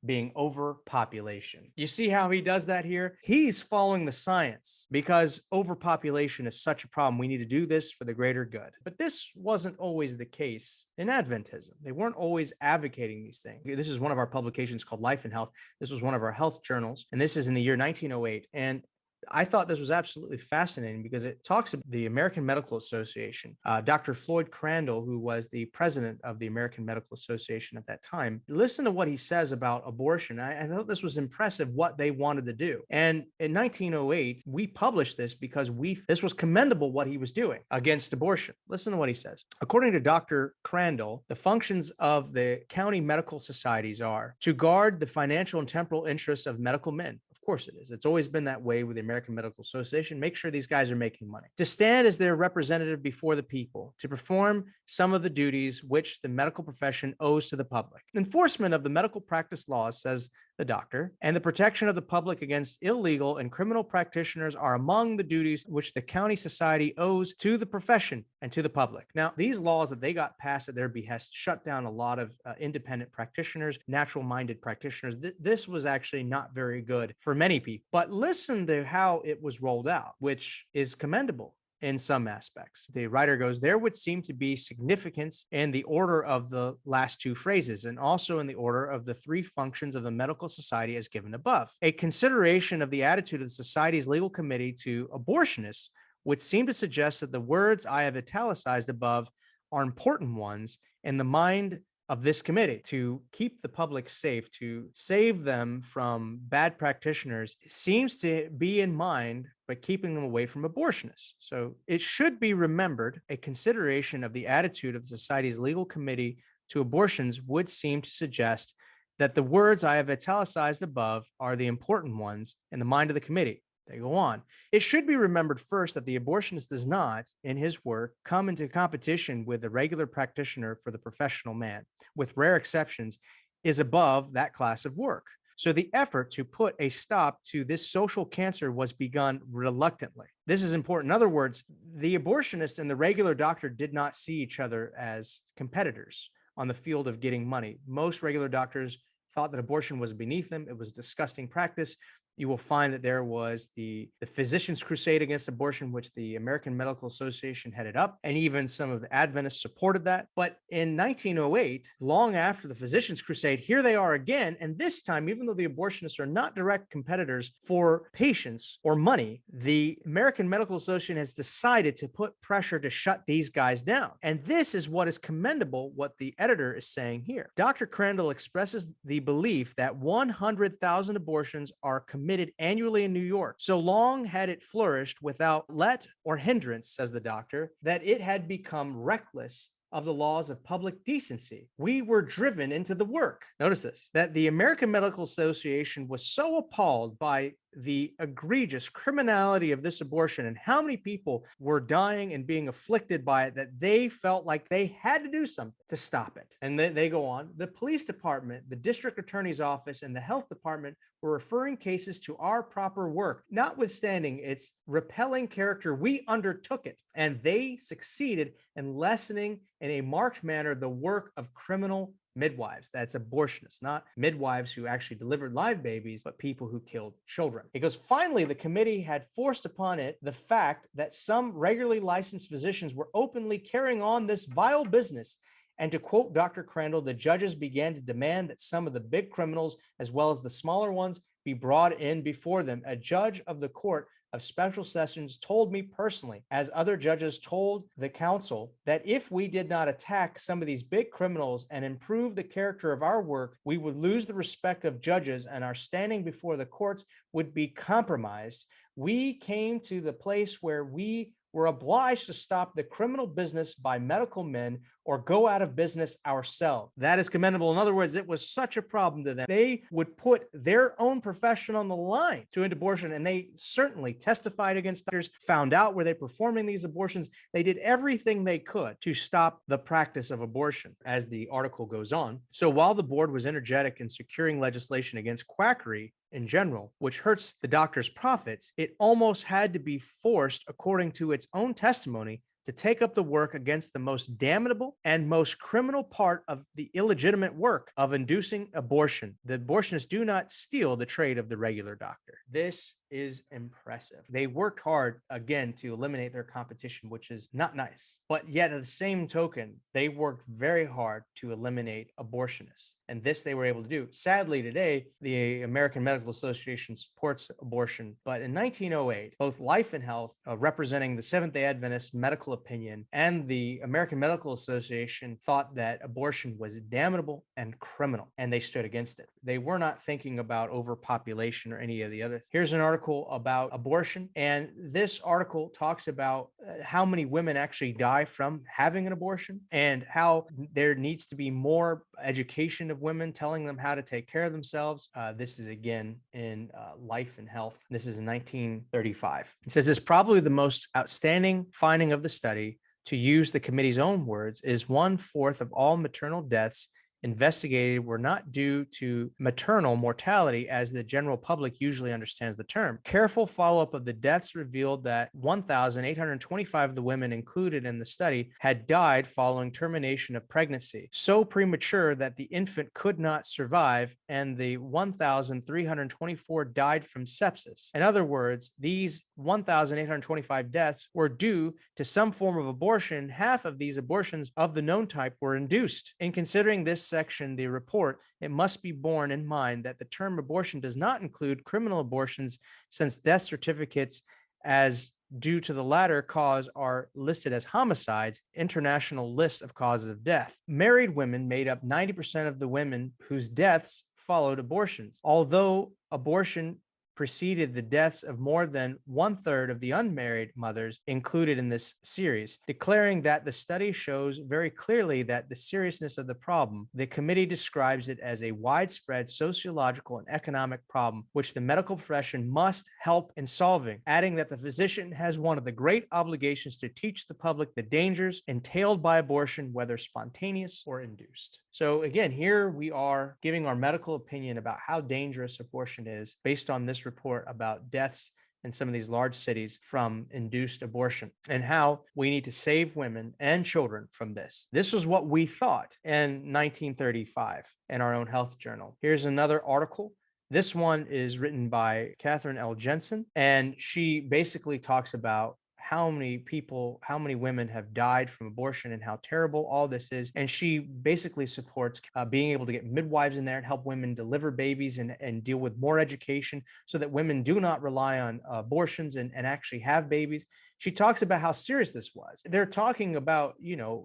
being overpopulation. You see how he does that here? He's following the science because overpopulation is such a problem. We need to do this for the greater good. But this wasn't always the case in Adventism. They weren't always advocating these things. This is one of our publications called Life and Health. This was one of our health journals, and this is in the year 1908. And I thought this was absolutely fascinating because it talks about the American Medical Association. Dr. Floyd Crandall, who was the president of the American Medical Association at that time, listen to what he says about abortion. I thought this was impressive what they wanted to do. And in 1908, we published this because this was commendable what he was doing against abortion. Listen to what he says. According to Dr. Crandall, the functions of the county medical societies are to guard the financial and temporal interests of medical men. Of course it is. It's always been that way with the American Medical Association. Make sure these guys are making money. To stand as their representative before the people, to perform some of the duties which the medical profession owes to the public. Enforcement of the medical practice laws, says the doctor, and the protection of the public against illegal and criminal practitioners are among the duties which the county society owes to the profession and to the public. Now, these laws that they got passed at their behest shut down a lot of independent practitioners, natural-minded practitioners. This was actually not very good for many people. But listen to how it was rolled out, which is commendable in some aspects. The writer goes, there would seem to be significance in the order of the last two phrases and also in the order of the three functions of the medical society as given above. A consideration of the attitude of the society's legal committee to abortionists would seem to suggest that the words I have italicized above are important ones in the mind of this committee to keep the public safe, to save them from bad practitioners, seems to be in mind, but keeping them away from abortionists. So it should be remembered, a consideration of the attitude of the society's legal committee to abortions would seem to suggest that the words I have italicized above are the important ones in the mind of the committee. They go on. It should be remembered first that the abortionist does not, in his work, come into competition with the regular practitioner for the professional man. With rare exceptions, is above that class of work. So the effort to put a stop to this social cancer was begun reluctantly. This is important. In other words, the abortionist and the regular doctor did not see each other as competitors on the field of getting money. Most regular doctors thought that abortion was beneath them. It was a disgusting practice. You will find that there was the Physicians' Crusade against abortion, which the American Medical Association headed up, and even some of the Adventists supported that. But in 1908, long after the Physicians' Crusade, here they are again. And this time, even though the abortionists are not direct competitors for patients or money, the American Medical Association has decided to put pressure to shut these guys down. And this is what is commendable, what the editor is saying here. Dr. Crandall expresses the belief that 100,000 abortions are committed annually in New York. So long had it flourished without let or hindrance, says the doctor, that it had become reckless of the laws of public decency. We were driven into the work. Notice this, that the American Medical Association was so appalled by the egregious criminality of this abortion and how many people were dying and being afflicted by it that they felt like they had to do something to stop it. And they go on. The police department, the district attorney's office, and the health department were referring cases to our proper work. Notwithstanding its repelling character, we undertook it, and they succeeded in lessening in a marked manner the work of criminal midwives. That's abortionists, not midwives who actually delivered live babies, but people who killed children. Because finally, the committee had forced upon it the fact that some regularly licensed physicians were openly carrying on this vile business. And to quote Dr. Crandall, the judges began to demand that some of the big criminals, as well as the smaller ones, be brought in before them. A judge of the court of special sessions told me personally, as other judges told the council, that if we did not attack some of these big criminals and improve the character of our work, we would lose the respect of judges and our standing before the courts would be compromised. We came to the place where we were obliged to stop the criminal business by medical men or go out of business ourselves. That is commendable. In other words, it was such a problem to them. They would put their own profession on the line to end abortion, and they certainly testified against doctors, found out where they're performing these abortions. They did everything they could to stop the practice of abortion, as the article goes on. So while the board was energetic in securing legislation against quackery in general, which hurts the doctor's profits, it almost had to be forced, according to its own testimony, to take up the work against the most damnable and most criminal part of the illegitimate work of inducing abortion. The abortionists do not steal the trade of the regular doctor. This is impressive. They worked hard, again, to eliminate their competition, which is not nice. But yet, at the same token, they worked very hard to eliminate abortionists. And this they were able to do. Sadly, today, the American Medical Association supports abortion. But in 1908, both Life and Health, representing the Seventh-day Adventist medical opinion, and the American Medical Association thought that abortion was damnable and criminal, and they stood against it. They were not thinking about overpopulation or any of the other. Here's an article about abortion, and this article talks about how many women actually die from having an abortion and how there needs to be more education of women, telling them how to take care of themselves. This is again in Life and Health. This is in 1935. It says, it's probably the most outstanding finding of the study, to use the committee's own words, is 1/4 of all maternal deaths investigated were not due to maternal mortality as the general public usually understands the term. Careful follow-up of the deaths revealed that 1,825 of the women included in the study had died following termination of pregnancy, so premature that the infant could not survive, and the 1,324 died from sepsis. In other words, these 1,825 deaths were due to some form of abortion. Half of these abortions of the known type were induced. In considering this section, the report, it must be borne in mind that the term abortion does not include criminal abortions, since death certificates as due to the latter cause are listed as homicides, international list of causes of death. Married women made up 90% of the women whose deaths followed abortions. Although abortion preceded the deaths of more than 1/3 of the unmarried mothers included in this series, declaring that the study shows very clearly that the seriousness of the problem. The committee describes it as a widespread sociological and economic problem, which the medical profession must help in solving, adding that the physician has one of the great obligations to teach the public the dangers entailed by abortion, whether spontaneous or induced. So again, here we are giving our medical opinion about how dangerous abortion is based on this report about deaths in some of these large cities from induced abortion, and how we need to save women and children from this. This was what we thought in 1935 in our own health journal. Here's another article. This one is written by Catherine L. Jensen, and she basically talks about how many women have died from abortion and how terrible all this is. And she basically supports being able to get midwives in there and help women deliver babies and deal with more education so that women do not rely on abortions and actually have babies. She talks about how serious this was. They're talking about,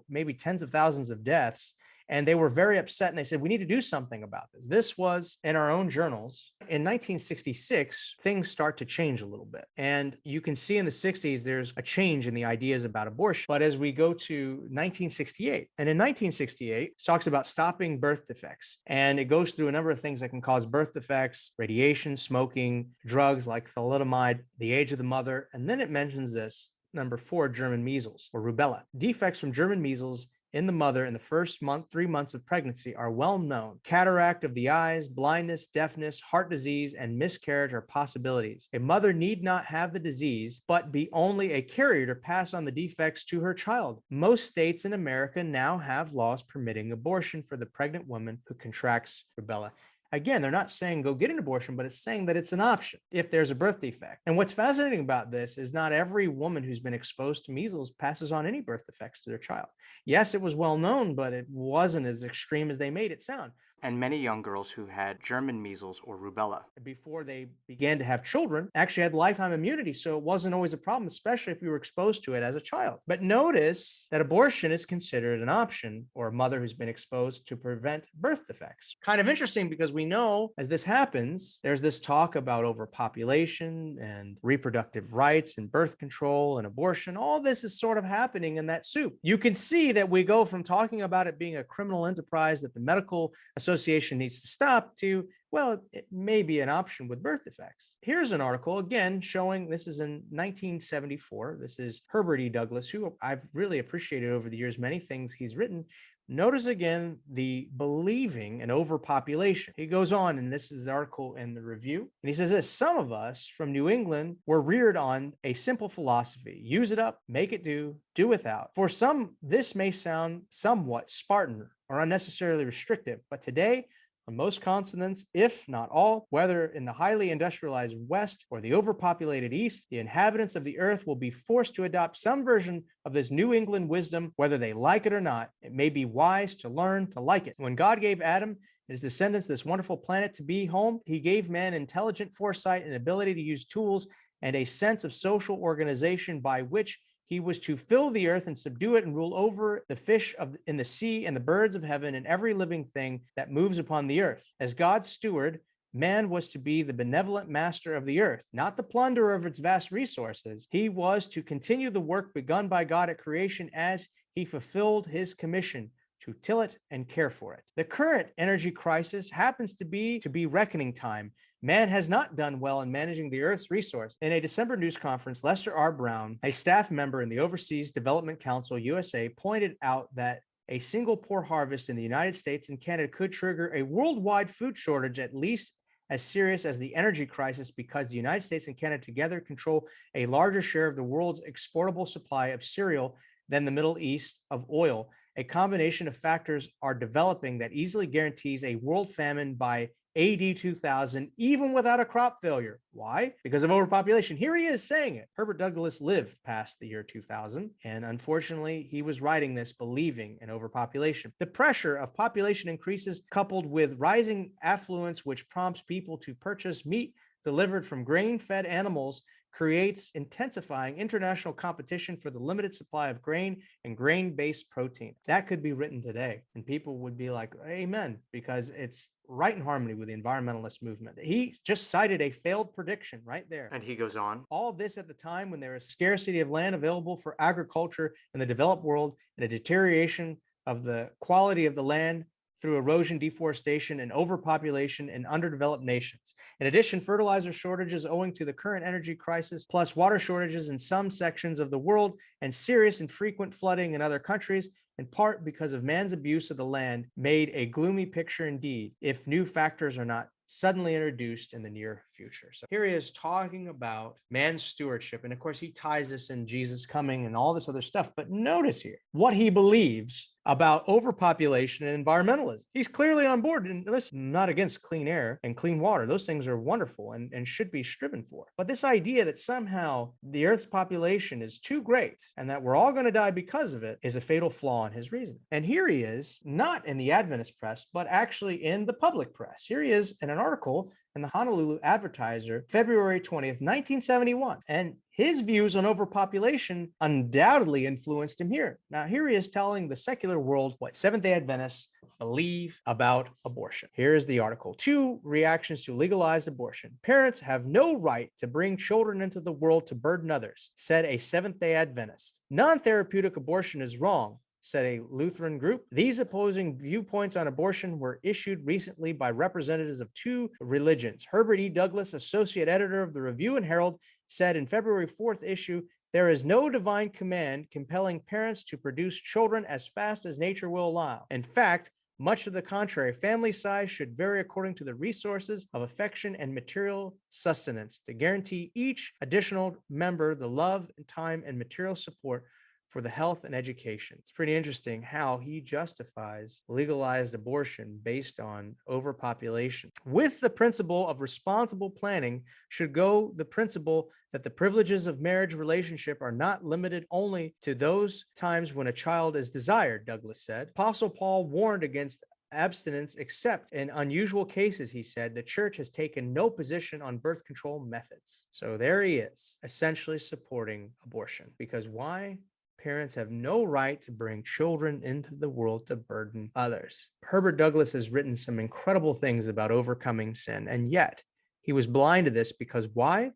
maybe tens of thousands of deaths. And they were very upset, and they said, we need to do something about this. This was in our own journals. In 1966, things start to change a little bit. And you can see in the 60s, there's a change in the ideas about abortion. But as we go to 1968, and in 1968, it talks about stopping birth defects. And it goes through a number of things that can cause birth defects: radiation, smoking, drugs like thalidomide, the age of the mother. And then it mentions this, number 4, German measles or rubella. Defects from German measles in the mother in the first 3 months of pregnancy are well known. Cataract of the eyes, blindness, deafness, heart disease, and miscarriage are possibilities. A mother need not have the disease, but be only a carrier to pass on the defects to her child. Most states in America now have laws permitting abortion for the pregnant woman who contracts rubella. Again, they're not saying go get an abortion, but it's saying that it's an option if there's a birth defect. And what's fascinating about this is not every woman who's been exposed to measles passes on any birth defects to their child. Yes, it was well known, but it wasn't as extreme as they made it sound. and many young girls who had German measles or rubella before they began to have children actually had lifetime immunity. So it wasn't always a problem, especially if you were exposed to it as a child. But notice that abortion is considered an option, or a mother who's been exposed, to prevent birth defects. Kind of interesting, because we know as this happens, there's this talk about overpopulation and reproductive rights and birth control and abortion. All this is sort of happening in that soup. You can see that we go from talking about it being a criminal enterprise that the medical association needs to stop to, well, it may be an option with birth defects. Here's an article, again, showing this is in 1974. This is Herbert E. Douglas, who I've really appreciated over the years, many things he's written. Notice again the believing in overpopulation. He goes on, and this is the article in the review, and he says this: some of us from New England were reared on a simple philosophy: use it up, make it do without. For some, this may sound somewhat Spartan or unnecessarily restrictive, but today, on most continents, if not all, whether in the highly industrialized West or the overpopulated East, the inhabitants of the earth will be forced to adopt some version of this New England wisdom, whether they like it or not. It may be wise to learn to like it. When God gave Adam and his descendants this wonderful planet to be home, he gave man intelligent foresight and ability to use tools and a sense of social organization by which he was to fill the earth and subdue it and rule over the fish in the sea and the birds of heaven and every living thing that moves upon the earth. As God's steward, man was to be the benevolent master of the earth, not the plunderer of its vast resources. He was to continue the work begun by God at creation as he fulfilled his commission to till it and care for it. The current energy crisis happens to be reckoning time. Man has not done well in managing the Earth's resource. In a December news conference, Lester R. Brown, a staff member in the Overseas Development Council USA, pointed out that a single poor harvest in the United States and Canada could trigger a worldwide food shortage at least as serious as the energy crisis, because the United States and Canada together control a larger share of the world's exportable supply of cereal than the Middle East of oil. A combination of factors are developing that easily guarantees a world famine by AD 2000, even without a crop failure. Why? Because of overpopulation. Here he is saying it. Herbert Douglas lived past the year 2000, and unfortunately, he was writing this believing in overpopulation. The pressure of population increases, coupled with rising affluence, which prompts people to purchase meat delivered from grain-fed animals, creates intensifying international competition for the limited supply of grain and grain-based protein. That could be written today, and people would be like, amen, because it's right in harmony with the environmentalist movement. He just cited a failed prediction right there. And he goes on. All this at the time when there is scarcity of land available for agriculture in the developed world and a deterioration of the quality of the land through erosion, deforestation, and overpopulation in underdeveloped nations. In addition, fertilizer shortages owing to the current energy crisis, plus water shortages in some sections of the world, and serious and frequent flooding in other countries, in part because of man's abuse of the land, made a gloomy picture indeed, if new factors are not suddenly introduced in the near future. So here he is talking about man's stewardship. And of course, he ties this in Jesus coming and all this other stuff. But notice here what he believes about overpopulation and environmentalism. He's clearly on board, and listen, not against clean air and clean water. Those things are wonderful and should be striven for. But this idea that somehow the Earth's population is too great and that we're all going to die because of it is a fatal flaw in his reasoning. And here he is, not in the Adventist press, but actually in the public press. Here he is in an article in the Honolulu Advertiser, February 20th, 1971. And his views on overpopulation undoubtedly influenced him here. Now, here he is telling the secular world what Seventh-day Adventists believe about abortion. Here is the article. 2 reactions to legalized abortion. Parents have no right to bring children into the world to burden others, said a Seventh-day Adventist. Non-therapeutic abortion is wrong, said a Lutheran group. These opposing viewpoints on abortion were issued recently by representatives of 2 religions. Herbert E. Douglas, associate editor of the Review and Herald, said in February 4th issue, "There is no divine command compelling parents to produce children as fast as nature will allow. In fact, much to the contrary, family size should vary according to the resources of affection and material sustenance to guarantee each additional member the love, time, and material support for the health and education." It's pretty interesting how he justifies legalized abortion based on overpopulation. With the principle of responsible planning should go the principle that the privileges of marriage relationship are not limited only to those times when a child is desired, Douglas said. Apostle Paul warned against abstinence except in unusual cases, he said. The church has taken no position on birth control methods. So there he is, essentially supporting abortion. Because why? Parents have no right to bring children into the world to burden others. Herbert Douglass has written some incredible things about overcoming sin, and yet he was blind to this because why?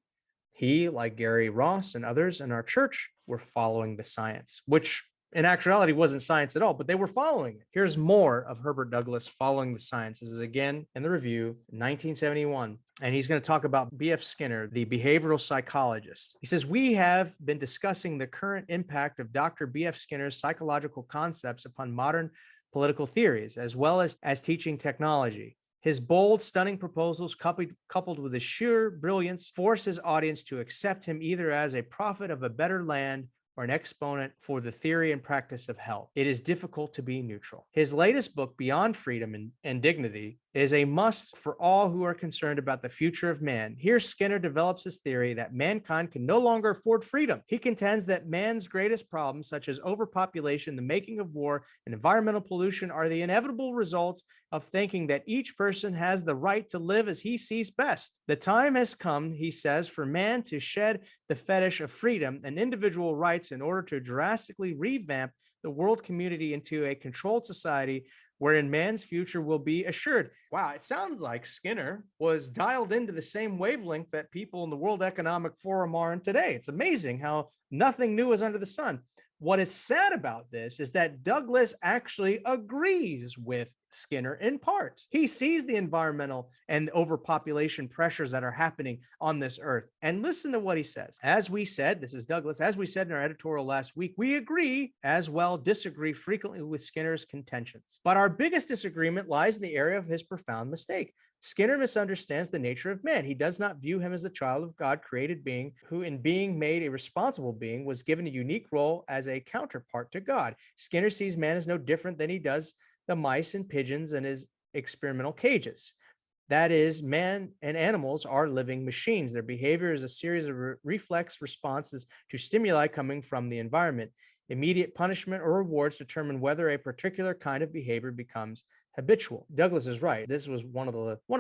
He, like Gary Ross and others in our church, were following the science, which in actuality wasn't science at all, but they were following it. Here's more of Herbert Douglass following the science. This is again in the review, 1971. And he's going to talk about B.F. Skinner, the behavioral psychologist. He says, we have been discussing the current impact of Dr. B.F. Skinner's psychological concepts upon modern political theories, as well as teaching technology. His bold, stunning proposals, coupled with his sheer brilliance, force his audience to accept him either as a prophet of a better land or an exponent for the theory and practice of health. It is difficult to be neutral. His latest book, Beyond Freedom and Dignity, is a must for all who are concerned about the future of man. Here, Skinner develops his theory that mankind can no longer afford freedom. He contends that man's greatest problems, such as overpopulation, the making of war, and environmental pollution, are the inevitable results of thinking that each person has the right to live as he sees best. The time has come, he says, for man to shed the fetish of freedom and individual rights in order to drastically revamp the world community into a controlled society wherein man's future will be assured. Wow, it sounds like Skinner was dialed into the same wavelength that people in the World Economic Forum are in today. It's amazing how nothing new is under the sun. What is sad about this is that Douglass actually agrees with Skinner in part. He sees the environmental and overpopulation pressures that are happening on this earth. And listen to what he says. As we said, this is Douglass, as we said in our editorial last week, we agree as well disagree frequently with Skinner's contentions. But our biggest disagreement lies in the area of his profound mistake. Skinner misunderstands the nature of man. He does not view him as the child of God, created being, who in being made a responsible being was given a unique role as a counterpart to God. Skinner sees man as no different than he does the mice and pigeons in his experimental cages. That is, man and animals are living machines. Their behavior is a series of reflex responses to stimuli coming from the environment. Immediate punishment or rewards determine whether a particular kind of behavior becomes habitual. Douglass is right. This was one of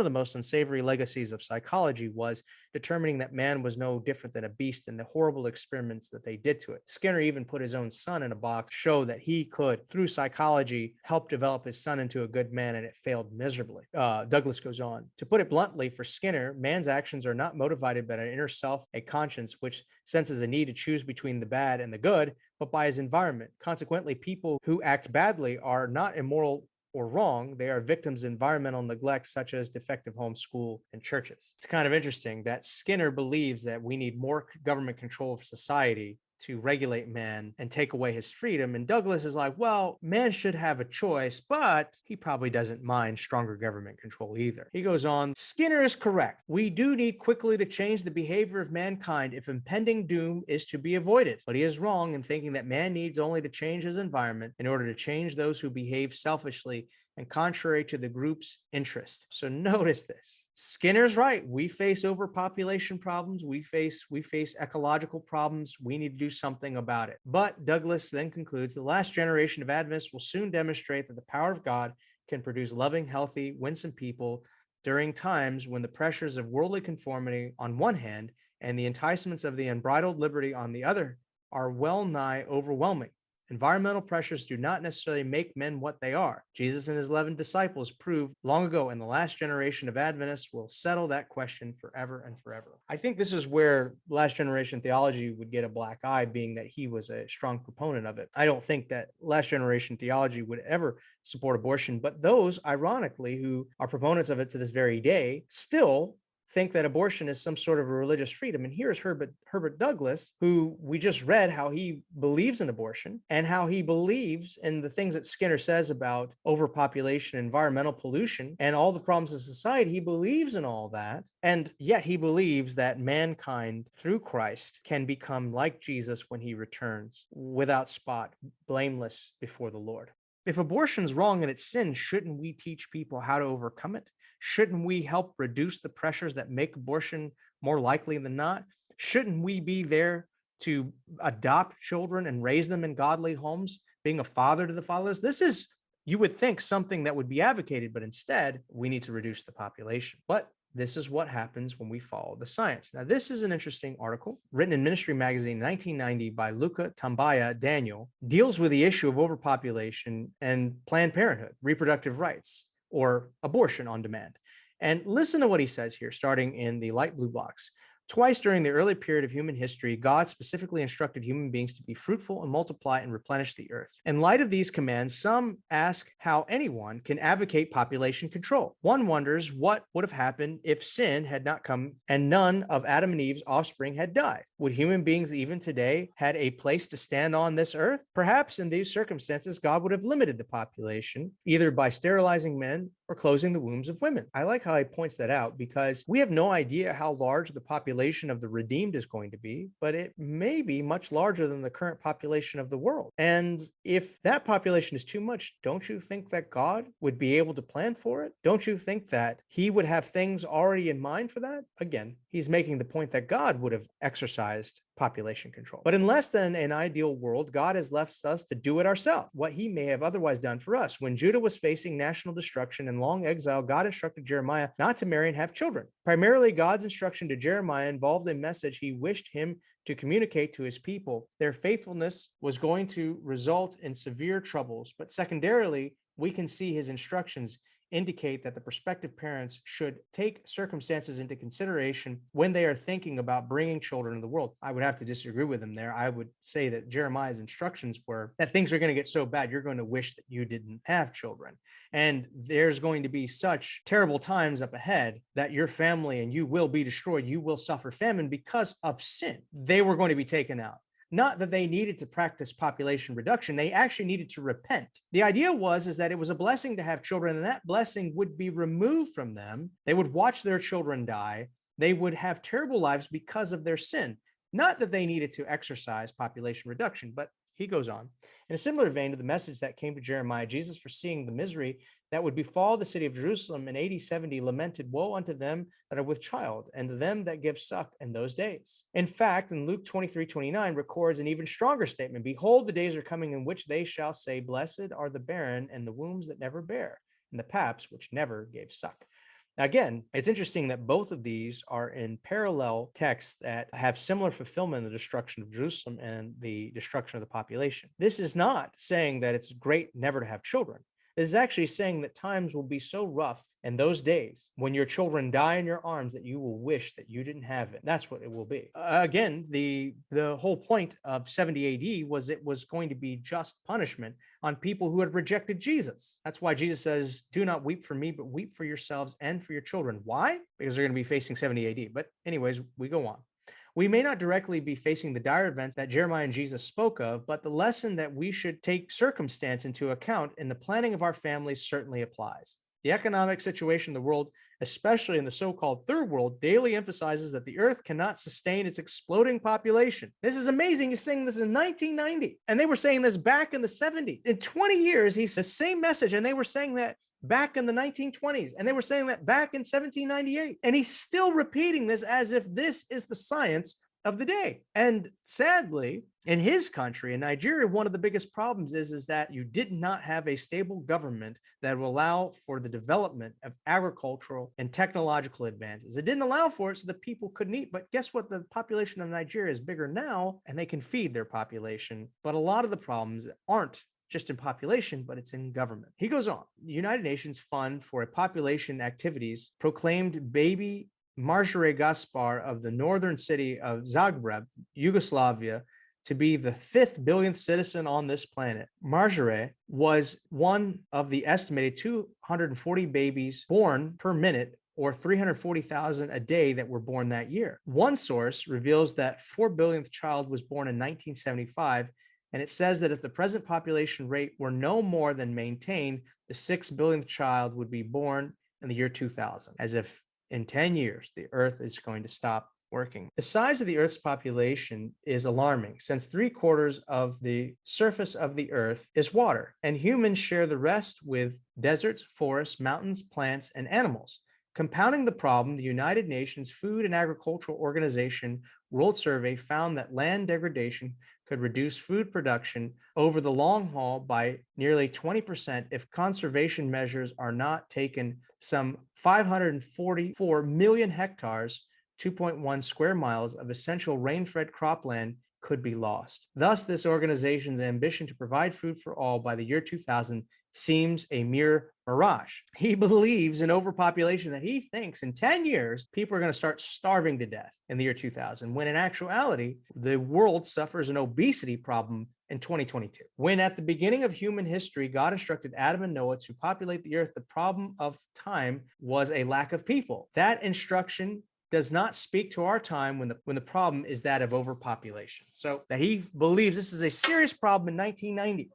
the most unsavory legacies of psychology, was determining that man was no different than a beast and the horrible experiments that they did to it. Skinner even put his own son in a box to show that he could, through psychology, help develop his son into a good man, and it failed miserably. Douglass goes on. To put it bluntly, for Skinner, man's actions are not motivated by an inner self, a conscience, which senses a need to choose between the bad and the good, but by his environment. Consequently, people who act badly are not immoral or wrong. They are victims of environmental neglect, such as defective homes, school, and churches. It's kind of interesting that Skinner believes that we need more government control of society to regulate man and take away his freedom. And Douglass is like, well, man should have a choice, but he probably doesn't mind stronger government control either. He goes on, Skinner is correct. We do need quickly to change the behavior of mankind if impending doom is to be avoided. But he is wrong in thinking that man needs only to change his environment in order to change those who behave selfishly and contrary to the group's interest. So notice this. Skinner's right. We face overpopulation problems. We face ecological problems. We need to do something about it. But Douglass then concludes, the last generation of Adventists will soon demonstrate that the power of God can produce loving, healthy, winsome people during times when the pressures of worldly conformity on one hand and the enticements of the unbridled liberty on the other are well nigh overwhelming. Environmental pressures do not necessarily make men what they are. Jesus and his 11 disciples proved long ago, and the last generation of Adventists will settle that question forever and forever. I think this is where last generation theology would get a black eye, being that he was a strong proponent of it. I don't think that last generation theology would ever support abortion, but those, ironically, who are proponents of it to this very day, still think that abortion is some sort of a religious freedom. And here's Herbert Douglass, who we just read how he believes in abortion and how he believes in the things that Skinner says about overpopulation, environmental pollution, and all the problems of society. He believes in all that. And yet he believes that mankind through Christ can become like Jesus when he returns, without spot, blameless before the Lord. If abortion's wrong and it's sin, shouldn't we teach people how to overcome it? Shouldn't we help reduce the pressures that make abortion more likely than not? Shouldn't we be there to adopt children and raise them in godly homes, being a father to the fatherless? This is You would think something that would be advocated, but instead, we need to reduce the population. But this is what happens when we follow the science. Now, this is an interesting article written in Ministry Magazine in 1990 by Luca Tambaya Daniel, deals with the issue of overpopulation and Planned Parenthood, reproductive rights, or abortion on demand. And listen to what he says here, starting in the light blue box. Twice during the early period of human history, God specifically instructed human beings to be fruitful and multiply and replenish the earth. In light of these commands, some ask how anyone can advocate population control. One wonders what would have happened if sin had not come and none of Adam and Eve's offspring had died. Would human beings even today had a place to stand on this earth? Perhaps in these circumstances, God would have limited the population, either by sterilizing men or closing the wombs of women. I like how he points that out because we have no idea how large the population of the redeemed is going to be, but it may be much larger than the current population of the world. And if that population is too much, don't you think that God would be able to plan for it? Don't you think that he would have things already in mind for that? Again, he's making the point that God would have exercised population control. But in less than an ideal world, God has left us to do it ourselves, what he may have otherwise done for us. When Judah was facing national destruction and long exile, God instructed Jeremiah not to marry and have children. Primarily, God's instruction to Jeremiah involved a message he wished him to communicate to his people. Their faithfulness was going to result in severe troubles, but secondarily, we can see his instructions indicate that the prospective parents should take circumstances into consideration when they are thinking about bringing children into the world. I would have to disagree with him there. I would say that Jeremiah's instructions were that things are going to get so bad, you're going to wish that you didn't have children. And there's going to be such terrible times up ahead that your family and you will be destroyed. You will suffer famine because of sin. They were going to be taken out. Not that they needed to practice population reduction. They actually needed to repent. The idea is that it was a blessing to have children, and that blessing would be removed from them. They would watch their children die. They would have terrible lives because of their sin. Not that they needed to exercise population reduction, but he goes on. In a similar vein to the message that came to Jeremiah, Jesus, foreseeing the misery that would befall the city of Jerusalem in AD 70, lamented, "Woe unto them that are with child, and to them that give suck in those days." In fact, in Luke 23:29 records an even stronger statement. "Behold, the days are coming in which they shall say, Blessed are the barren, and the wombs that never bear, and the paps which never gave suck." Now, again, it's interesting that both of these are in parallel texts that have similar fulfillment in the destruction of Jerusalem and the destruction of the population. This is not saying that it's great never to have children. This is actually saying that times will be so rough in those days when your children die in your arms that you will wish that you didn't have it. That's what it will be. Again, the whole point of 70 AD was it was going to be just punishment on people who had rejected Jesus. That's why Jesus says, "Do not weep for me, but weep for yourselves and for your children." Why? Because they're going to be facing 70 AD. But anyways, we go on. We may not directly be facing the dire events that Jeremiah and Jesus spoke of, but the lesson that we should take circumstance into account in the planning of our families certainly applies. The economic situation of the world, especially in the so-called third world, daily emphasizes that the earth cannot sustain its exploding population. This is amazing. He's saying this in 1990, and they were saying this back in the 70s. In 20 years, he's the same message, and they were saying that back in the 1920s, and they were saying that back in 1798. And he's still repeating this as if this is the science of the day. And sadly, in his country, in Nigeria, one of the biggest problems is that you did not have a stable government that will allow for the development of agricultural and technological advances. It didn't allow for it so that people couldn't eat. But guess what? The population of Nigeria is bigger now, and they can feed their population. But a lot of the problems aren't just in population, but it's in government. He goes on. The United Nations Fund for Population Activities proclaimed baby Marjorie Gaspar of the northern city of Zagreb, Yugoslavia, to be the 5th billionth citizen on this planet. Marjorie was one of the estimated 240 babies born per minute, or 340,000 a day that were born that year. One source reveals that 4 billionth child was born in 1975, and it says that if the present population rate were no more than maintained, the 6 billionth child would be born in the year 2000, as if in 10 years, the Earth is going to stop working. The size of the Earth's population is alarming, since 3/4 of the surface of the Earth is water, and humans share the rest with deserts, forests, mountains, plants, and animals. Compounding the problem, the United Nations Food and Agricultural Organization World Survey found that land degradation could reduce food production over the long haul by nearly 20% if conservation measures are not taken. Some 544 million hectares, 2.1 square miles of essential rain-fed cropland could be lost. Thus, this organization's ambition to provide food for all by the year 2000 seems a mere mirage. He believes in overpopulation, that he thinks in 10 years, people are going to start starving to death in the year 2000, when in actuality, the world suffers an obesity problem in 2022. When at the beginning of human history, God instructed Adam and Noah to populate the earth, the problem of time was a lack of people. That instruction does not speak to our time when the problem is that of overpopulation. So that he believes this is a serious problem in 1990.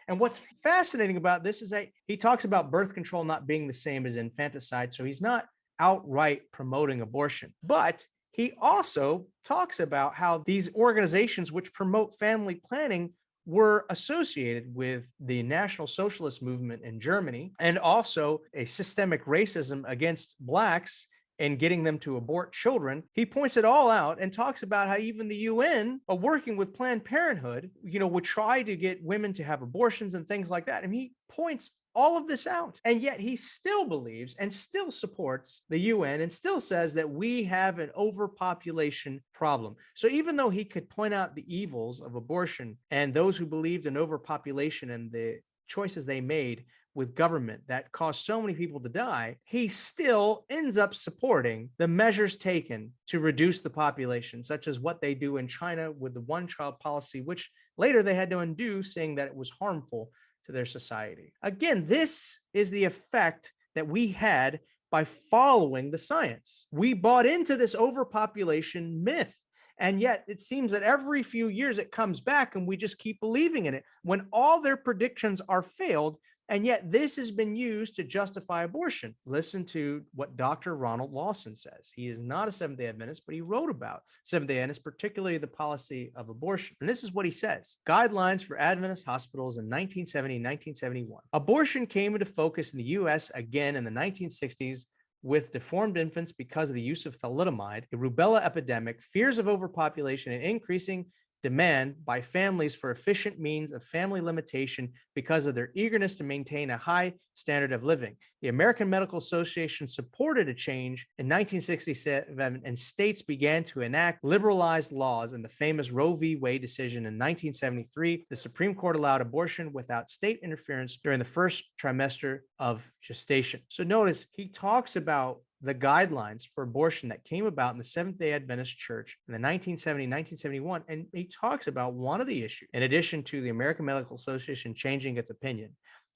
And what's fascinating about this is that he talks about birth control not being the same as infanticide. So he's not outright promoting abortion, but he also talks about how these organizations which promote family planning were associated with the National Socialist movement in Germany, and also a systemic racism against Blacks and getting them to abort children. He points it all out and talks about how even the UN, working with Planned Parenthood, would try to get women to have abortions and things like that. And he points all of this out. And yet he still believes and still supports the UN and still says that we have an overpopulation problem. So even though he could point out the evils of abortion and those who believed in overpopulation and the choices they made with government that caused so many people to die, he still ends up supporting the measures taken to reduce the population, such as what they do in China with the one-child policy, which later they had to undo, saying that it was harmful to their society. Again, this is the effect that we had by following the science. We bought into this overpopulation myth. And yet it seems that every few years it comes back and we just keep believing in it when all their predictions are failed. And yet this has been used to justify abortion. Listen to what Dr. Ronald Lawson says. He is not a Seventh-day Adventist, but he wrote about Seventh-day Adventists, particularly the policy of abortion. And this is what he says. Guidelines for Adventist hospitals in 1970 and 1971. Abortion came into focus in the U.S. again in the 1960s with deformed infants because of the use of thalidomide, a rubella epidemic, fears of overpopulation, and increasing demand by families for efficient means of family limitation because of their eagerness to maintain a high standard of living. The American Medical Association supported a change in 1967, and states began to enact liberalized laws. In the famous Roe v. Wade decision in 1973, the Supreme Court allowed abortion without state interference during the first trimester of gestation. So notice he talks about the guidelines for abortion that came about in the Seventh-day Adventist Church in the 1970-1971, and he talks about one of the issues, in addition to the American Medical Association changing its opinion,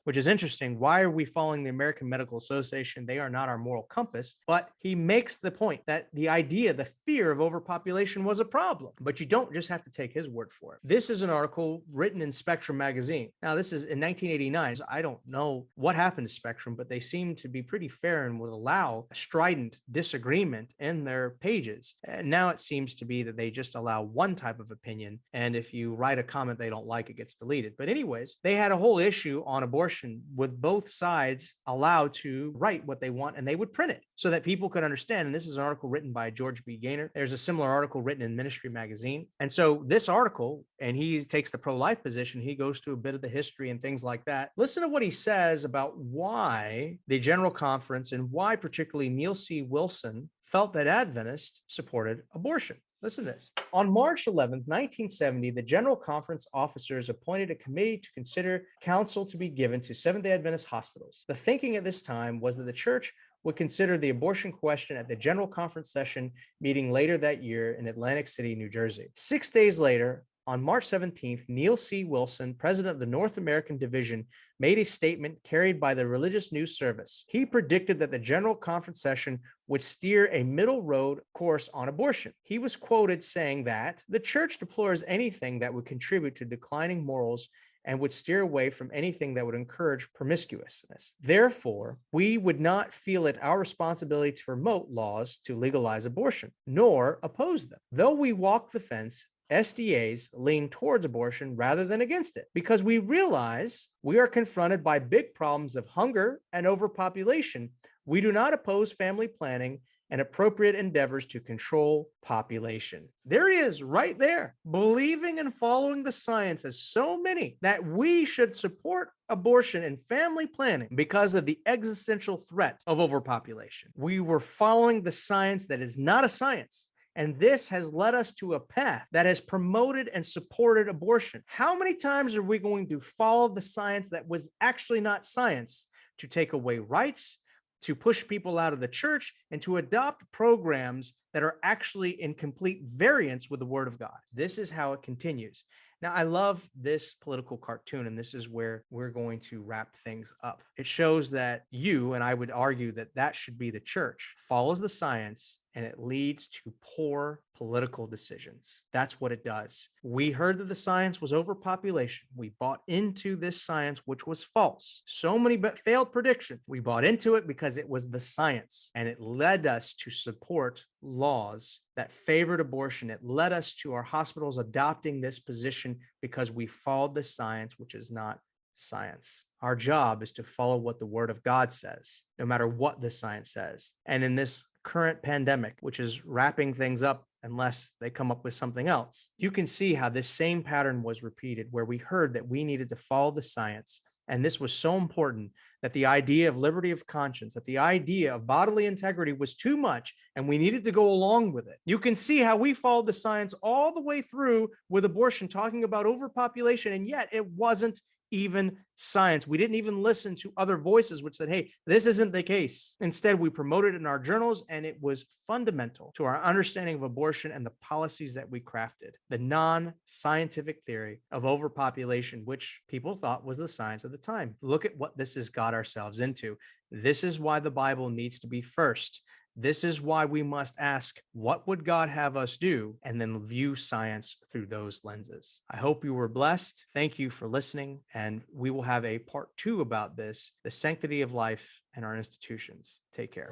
which is interesting. Why are we following the American Medical Association? They are not our moral compass. But he makes the point that the idea, the fear of overpopulation was a problem. But you don't just have to take his word for it. This is an article written in Spectrum magazine. Now, this is in 1989. So I don't know what happened to Spectrum, but they seem to be pretty fair and would allow strident disagreement in their pages. And now it seems to be that they just allow one type of opinion. And if you write a comment they don't like, it gets deleted. But anyways, they had a whole issue on abortion with both sides allowed to write what they want, and they would print it so that people could understand. And this is an article written by George B. Gaynor. There's a similar article written in Ministry magazine. And so this article, and he takes the pro-life position, he goes through a bit of the history and things like that. Listen to what he says about why the General Conference and why particularly Neil C. Wilson felt that Adventists supported abortion. Listen to this. On March 11th, 1970, the General Conference officers appointed a committee to consider counsel to be given to Seventh-day Adventist hospitals. The thinking at this time was that the church would consider the abortion question at the General Conference session meeting later that year in Atlantic City, New Jersey. 6 days later, on March 17th, Neil C. Wilson, president of the North American Division, made a statement carried by the Religious News Service. He predicted that the General Conference session would steer a middle road course on abortion. He was quoted saying that the church deplores anything that would contribute to declining morals and would steer away from anything that would encourage promiscuousness. Therefore, we would not feel it our responsibility to promote laws to legalize abortion, nor oppose them. Though we walk the fence, SDAs lean towards abortion rather than against it, because we realize we are confronted by big problems of hunger and overpopulation, We do not oppose family planning and appropriate endeavors to control population. There he is right there, believing and following the science as so many that we should support abortion and family planning because of the existential threat of overpopulation. We were following the science that is not a science. And this has led us to a path that has promoted and supported abortion. How many times are we going to follow the science that was actually not science to take away rights, to push people out of the church, and to adopt programs that are actually in complete variance with the word of God? This is how it continues. Now, I love this political cartoon, and this is where we're going to wrap things up. It shows that you, and I would argue that that should be the church, follows the science, and it leads to poor political decisions. That's what it does. We heard that the science was overpopulation. We bought into this science, which was false. So many failed predictions. We bought into it because it was the science, and it led us to support laws that favored abortion. It led us to our hospitals adopting this position because we followed the science, which is not science. Our job is to follow what the word of God says, no matter what the science says. And in this current pandemic, which is wrapping things up unless they come up with something else, you can see how this same pattern was repeated, where we heard that we needed to follow the science. And this was so important that the idea of liberty of conscience, that the idea of bodily integrity was too much, and we needed to go along with it. You can see how we followed the science all the way through with abortion, talking about overpopulation, and yet it wasn't even science. We didn't even listen to other voices which said, hey, this isn't the case. Instead, we promoted it in our journals, and it was fundamental to our understanding of abortion and the policies that we crafted. The non-scientific theory of overpopulation, which people thought was the science of the time. Look at what this has got ourselves into. This is why the Bible needs to be first. This is why we must ask, what would God have us do? And then view science through those lenses. I hope you were blessed. Thank you for listening. And we will have a part 2 about this, the sanctity of life and our institutions. Take care.